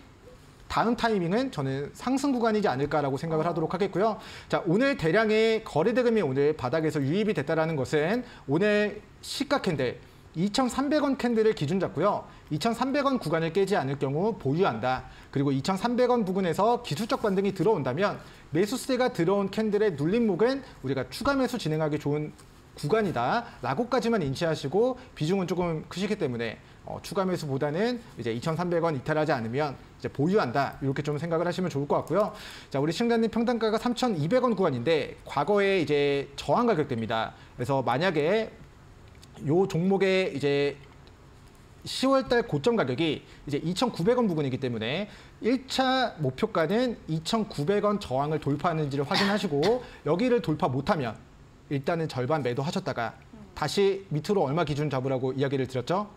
다음 타이밍은 저는 상승 구간이지 않을까라고 생각을 하도록 하겠고요. 자, 오늘 대량의 거래대금이 오늘 바닥에서 유입이 됐다는 것은 오늘 시가 캔들 2,300원 캔들을 기준 잡고요. 2,300원 구간을 깨지 않을 경우 보유한다. 그리고 2,300원 부근에서 기술적 반등이 들어온다면 매수세가 들어온 캔들의 눌림목은 우리가 추가 매수 진행하기 좋은 구간이다라고까지만 인지하시고 비중은 조금 크시기 때문에 추가 매수보다는 이제 2,300원 이탈하지 않으면 이제 보유한다 이렇게 좀 생각을 하시면 좋을 것 같고요. 자, 우리 시청자님 평단가가 3,200원 구간인데 과거에 이제 저항 가격대입니다. 그래서 만약에 요 종목의 이제 10월달 고점 가격이 이제 2,900원 부근이기 때문에 1차 목표가는 2,900원 저항을 돌파하는지를 확인하시고 여기를 돌파 못하면 일단은 절반 매도하셨다가 다시 밑으로 얼마 기준 잡으라고 이야기를 드렸죠?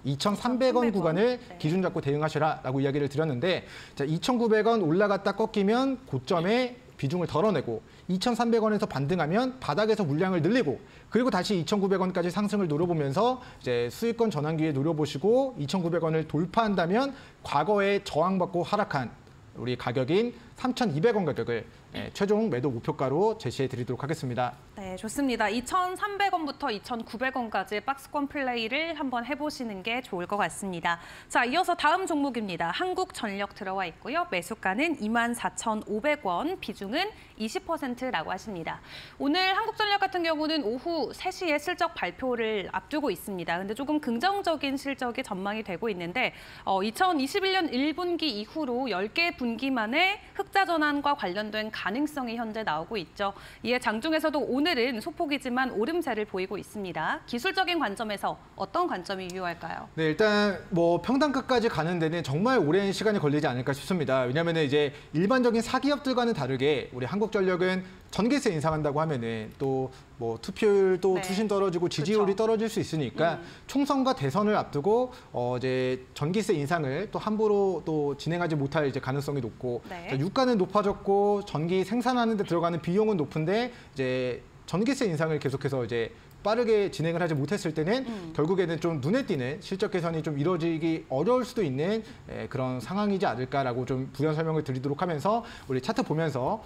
2,300원 구간을 기준 잡고 대응하셔라라고 이야기를 드렸는데 자, 2,900원 올라갔다 꺾이면 고점에 비중을 덜어내고 2,300원에서 반등하면 바닥에서 물량을 늘리고 그리고 다시 2,900원까지 상승을 노려보면서 이제 수익권 전환 기회 노려보시고 2,900원을 돌파한다면 과거에 저항받고 하락한 우리 가격인 3,200원 가격을 최종 매도 목표가로 제시해 드리도록 하겠습니다. 네, 좋습니다. 2,300원부터 2,900원까지 박스권 플레이를 한번 해보시는 게 좋을 것 같습니다. 자, 이어서 다음 종목입니다. 한국전력 들어와 있고요. 매수가는 24,500원, 비중은 20%라고 하십니다. 오늘 한국전력 같은 경우는 오후 3시에 실적 발표를 앞두고 있습니다. 근데 조금 긍정적인 실적이 전망이 되고 있는데 2021년 1분기 이후로 10개 분기 만에 흑자 전환과 관련된 가능성이 현재 나오고 있죠. 이에 장중에서도 오늘은 소폭이지만 오름세를 보이고 있습니다. 기술적인 관점에서 어떤 관점이 유효할까요? 네, 일단 뭐 평단가까지 가는 데는 정말 오랜 시간이 걸리지 않을까 싶습니다. 왜냐하면 이제 일반적인 사기업들과는 다르게 우리 한국전력은 전기세 인상한다고 하면은 또 뭐 투표율도 네. 투신 떨어지고 지지율이 그렇죠. 떨어질 수 있으니까 총선과 대선을 앞두고 이제 전기세 인상을 또 함부로 또 진행하지 못할 이제 가능성이 높고 네. 자, 유가는 높아졌고 전기 생산하는 데 들어가는 비용은 높은데 이제 전기세 인상을 계속해서 이제 빠르게 진행을 하지 못했을 때는 결국에는 좀 눈에 띄는 실적 개선이 좀 이루어지기 어려울 수도 있는 그런 상황이지 않을까라고 좀 부연 설명을 드리도록 하면서 우리 차트 보면서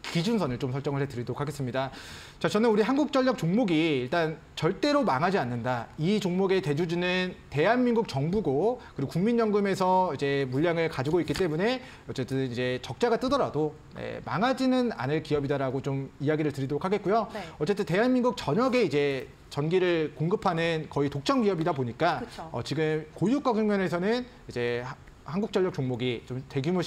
기준선을 좀 설정을 해드리도록 하겠습니다. 자, 저는 우리 한국전력 종목이 일단 절대로 망하지 않는다. 이 종목의 대주주는 대한민국 정부고 그리고 국민연금에서 이제 물량을 가지고 있기 때문에 어쨌든 이제 적자가 뜨더라도 망하지는 않을 기업이다라고 좀 이야기를 드리도록 하겠고요. 네. 어쨌든 대한민국 전역에 이제 전기를 공급하는 거의 독점 기업이다 보니까 지금 고유가 국면에서는 이제 한국전력 종목이 좀 대규모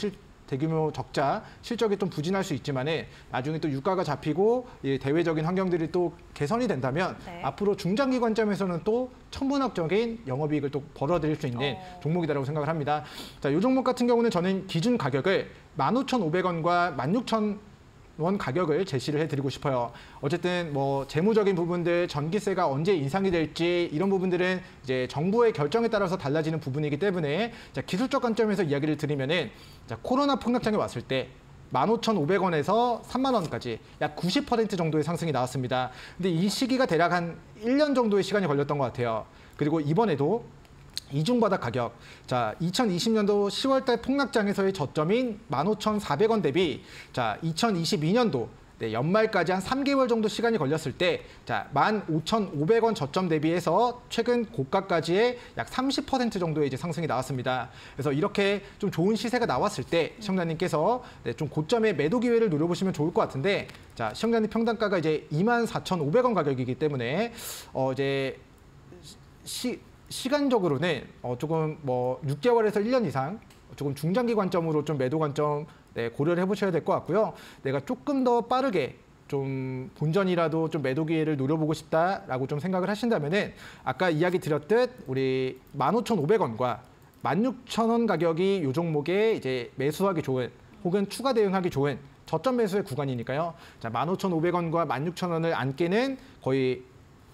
적자, 실적이 좀 부진할 수 있지만은 나중에 또 유가가 잡히고 대외적인 환경들이 또 개선이 된다면 앞으로 중장기 관점에서는 또 천문학적인 영업이익을 또 벌어들일 수 있는 종목이다라고 생각을 합니다. 자, 이 종목 같은 경우는 저는 기준 가격을 15,500원과 16,000원 가격을 제시를 해드리고 싶어요. 어쨌든 뭐 재무적인 부분들, 전기세가 언제 인상이 될지 이런 부분들은 이제 정부의 결정에 따라서 달라지는 부분이기 때문에 자, 기술적 관점에서 이야기를 드리면은 자, 코로나 폭락장에 왔을 때 15,500원에서 3만 원까지 약 90% 정도의 상승이 나왔습니다. 근데 이 시기가 대략 한 1년 정도의 시간이 걸렸던 것 같아요. 그리고 이번에도 이중바닥 가격, 자 2020년도 10월달 폭락장에서의 저점인 15,400원 대비 자 2022년도 연말까지 한 3개월 정도 시간이 걸렸을 때 자 15,500원 저점 대비해서 최근 고가까지의 약 30% 정도의 이제 상승이 나왔습니다. 그래서 이렇게 좀 좋은 시세가 나왔을 때 시청자님께서 좀 고점의 매도 기회를 노려보시면 좋을 것 같은데 자 시청자님 평단가가 이제 24,500원 가격이기 때문에 이제 시간적으로는 조금 뭐 6개월에서 1년 이상 조금 중장기 관점으로 좀 매도 관점 고려를 해보셔야 될 것 같고요. 내가 조금 더 빠르게 좀 본전이라도 좀 매도 기회를 노려보고 싶다라고 좀 생각을 하신다면은 아까 이야기 드렸듯 우리 15,500원과 16,000원 가격이 이 종목에 이제 매수하기 좋은 혹은 추가 대응하기 좋은 저점 매수의 구간이니까요. 자, 15,500원과 16,000원을 안게는 거의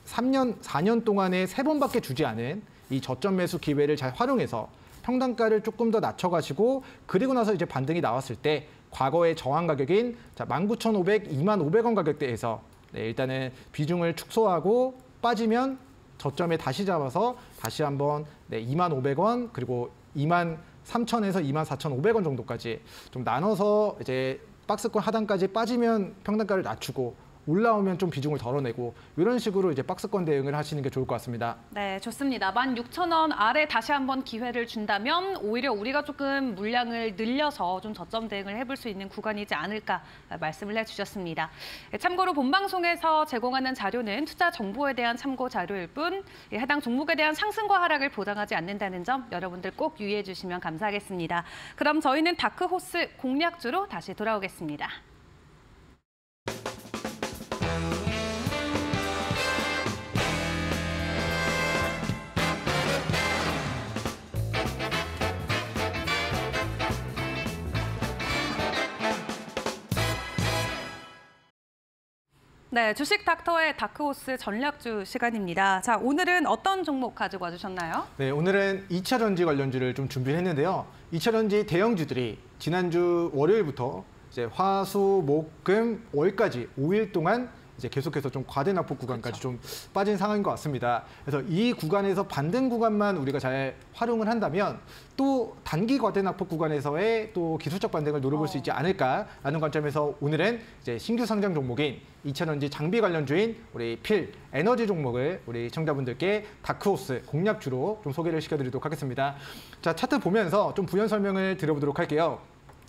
3년, 4년 동안에 3번밖에 주지 않은 이 저점 매수 기회를 잘 활용해서 평단가를 조금 더 낮춰가시고 그리고 나서 이제 반등이 나왔을 때 과거의 저항 가격인 19,500, 25,000원 가격대에서 일단은 비중을 축소하고 빠지면 저점에 다시 잡아서 다시 한번 25,000원 그리고 23,000에서 24,500원 정도까지 좀 나눠서 이제 박스권 하단까지 빠지면 평단가를 낮추고 올라오면 좀 비중을 덜어내고 이런 식으로 이제 박스권 대응을 하시는 게 좋을 것 같습니다. 네, 좋습니다. 16,000원 아래 다시 한번 기회를 준다면 오히려 우리가 조금 물량을 늘려서 좀 저점 대응을 해볼 수 있는 구간이지 않을까 말씀을 해주셨습니다. 참고로 본방송에서 제공하는 자료는 투자 정보에 대한 참고 자료일 뿐 해당 종목에 대한 상승과 하락을 보장하지 않는다는 점 여러분들 꼭 유의해 주시면 감사하겠습니다. 그럼 저희는 다크호스 공략주로 다시 돌아오겠습니다. 네, 주식 닥터의 다크호스 전략주 시간입니다. 자, 오늘은 어떤 종목 가지고 와주셨나요? 네, 오늘은 2차 전지 관련주를 좀 준비했는데요. 2차 전지 대형주들이 지난주 월요일부터 이제 화, 수, 목, 금, 월까지 5일 동안 이제 계속해서 좀 과대 낙폭 구간까지 좀 빠진 상황인 것 같습니다. 그래서 이 구간에서 반등 구간만 우리가 잘 활용을 한다면 또 단기 과대 낙폭 구간에서의 또 기술적 반등을 노려볼 수 있지 않을까라는 관점에서 오늘은 이제 신규 상장 종목인 2차전지 장비 관련주인 우리 필 에너지 종목을 우리 시청자분들께 다크호스 공략주로 좀 소개를 시켜드리도록 하겠습니다. 자, 차트 보면서 좀 부연 설명을 드려보도록 할게요.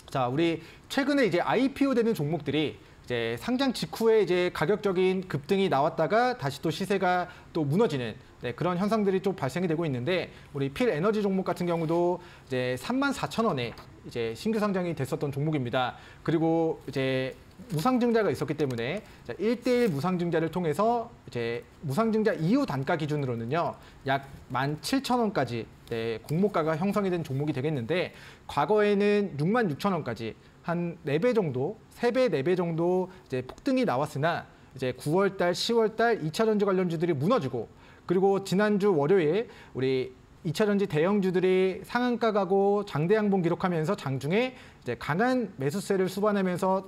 자, 우리 최근에 이제 IPO 되는 종목들이 이제 상장 직후에 이제 가격적인 급등이 나왔다가 다시 또 시세가 또 무너지는 그런 현상들이 좀 발생이 되고 있는데 우리 필 에너지 종목 같은 경우도 이제 34,000원에 이제 신규 상장이 됐었던 종목입니다. 그리고 이제 무상증자가 있었기 때문에 1대1 무상증자를 통해서 이제 무상증자 이후 단가 기준으로는요 약 17,000원까지 공모가가 형성이 된 종목이 되겠는데 과거에는 66,000원까지 한 4배 정도, 3배, 4배 정도 이제 폭등이 나왔으나 이제 9월달, 10월달 2차 전지 관련주들이 무너지고 그리고 지난주 월요일 우리 2차 전지 대형주들이 상한가 가고 장대 양봉 기록하면서 장중에 이제 강한 매수세를 수반하면서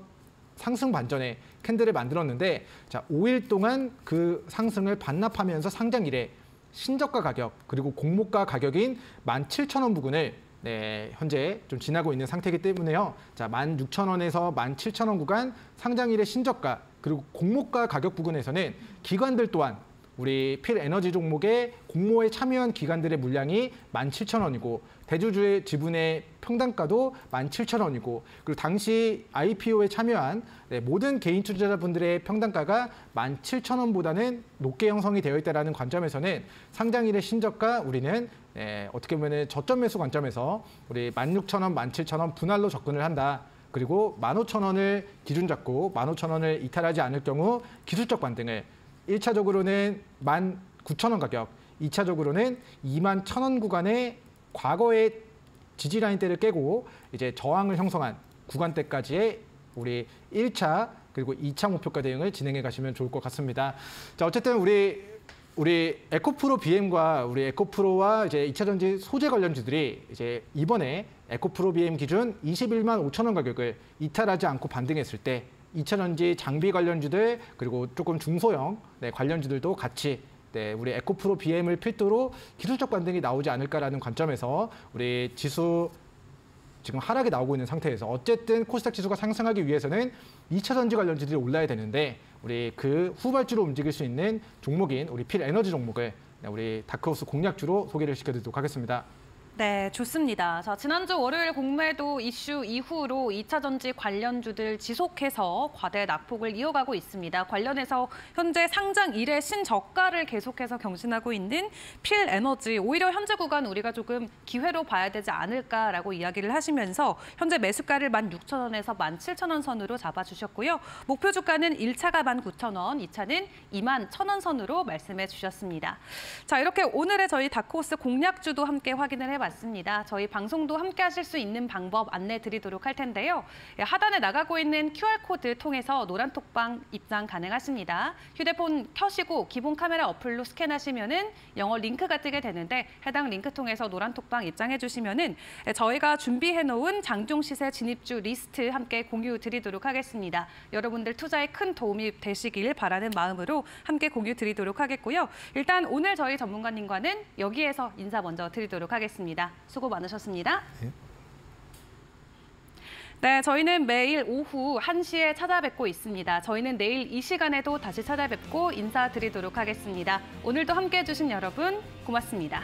상승 반전의 캔들을 만들었는데 자, 5일 동안 그 상승을 반납하면서 상장 이래 신저가 가격 그리고 공모가 가격인 17,000원 부근을 현재 좀 지나고 있는 상태이기 때문에요. 자, 16,000원에서 17,000원 구간 상장일의 신저가 그리고 공모가 가격 부근에서는 기관들 또한 우리 필 에너지 종목의 공모에 참여한 기관들의 물량이 17,000원이고 대주주의 지분의 평단가도 17,000원이고 그리고 당시 IPO에 참여한 모든 개인 투자자분들의 평단가가 17,000원보다는 높게 형성이 되어 있다는 관점에서는 상장일의 신저가 우리는 어떻게 보면 저점 매수 관점에서 우리 16,000원, 17,000원 분할로 접근을 한다. 그리고 15,000원을 기준 잡고 15,000원을 이탈하지 않을 경우 기술적 반등을 1차적으로는 19,000원 가격, 2차적으로는 21,000원 구간의 과거의 지지라인대를 깨고 이제 저항을 형성한 구간대까지의 우리 1차 그리고 2차 목표가 대응을 진행해 가시면 좋을 것 같습니다. 자, 어쨌든 우리 에코프로 BM과 우리 에코프로와 이제 2차 전지 소재 관련주들이 이제 이번에 에코프로 BM 기준 21만 5천 원 가격을 이탈하지 않고 반등했을 때 2차 전지 장비 관련주들 그리고 조금 중소형 관련주들도 같이 우리 에코프로 BM을 필두로 기술적 반등이 나오지 않을까라는 관점에서 우리 지수 지금 하락이 나오고 있는 상태에서 어쨌든 코스닥 지수가 상승하기 위해서는 2차 전지 관련주들이 올라야 되는데 우리 그 후발주로 움직일 수 있는 종목인 우리 필 에너지 종목을 우리 다크호스 공략주로 소개를 시켜드리도록 하겠습니다. 네, 좋습니다. 자, 지난주 월요일 공매도 이슈 이후로 2차 전지 관련주들 지속해서 과대 낙폭을 이어가고 있습니다. 관련해서 현재 상장 이래 신저가를 계속해서 경신하고 있는 필 에너지, 오히려 현재 구간 우리가 조금 기회로 봐야 되지 않을까라고 이야기를 하시면서 현재 매수가를 16,000원에서 17,000원 선으로 잡아주셨고요. 목표 주가는 1차가 19,000원, 2차는 21,000원 선으로 말씀해 주셨습니다. 자, 이렇게 오늘의 저희 다크호스 공략주도 함께 확인을 해봤습니다. 저희 방송도 함께 하실 수 있는 방법 안내 드리도록 할 텐데요. 하단에 나가고 있는 QR코드 통해서 노란톡방 입장 가능하십니다. 휴대폰 켜시고 기본 카메라 어플로 스캔하시면은 영어 링크가 뜨게 되는데 해당 링크 통해서 노란톡방 입장해 주시면은 저희가 준비해 놓은 장중 시세 진입주 리스트 함께 공유 드리도록 하겠습니다. 여러분들 투자에 큰 도움이 되시길 바라는 마음으로 함께 공유 드리도록 하겠고요. 일단 오늘 저희 전문가님과는 여기에서 인사 먼저 드리도록 하겠습니다. 수고 많으셨습니다. 네. 네, 저희는 매일 오후 1시에 찾아뵙고 있습니다. 저희는 내일 이 시간에도 다시 찾아뵙고 인사드리도록 하겠습니다. 오늘도 함께해 주신 여러분 고맙습니다.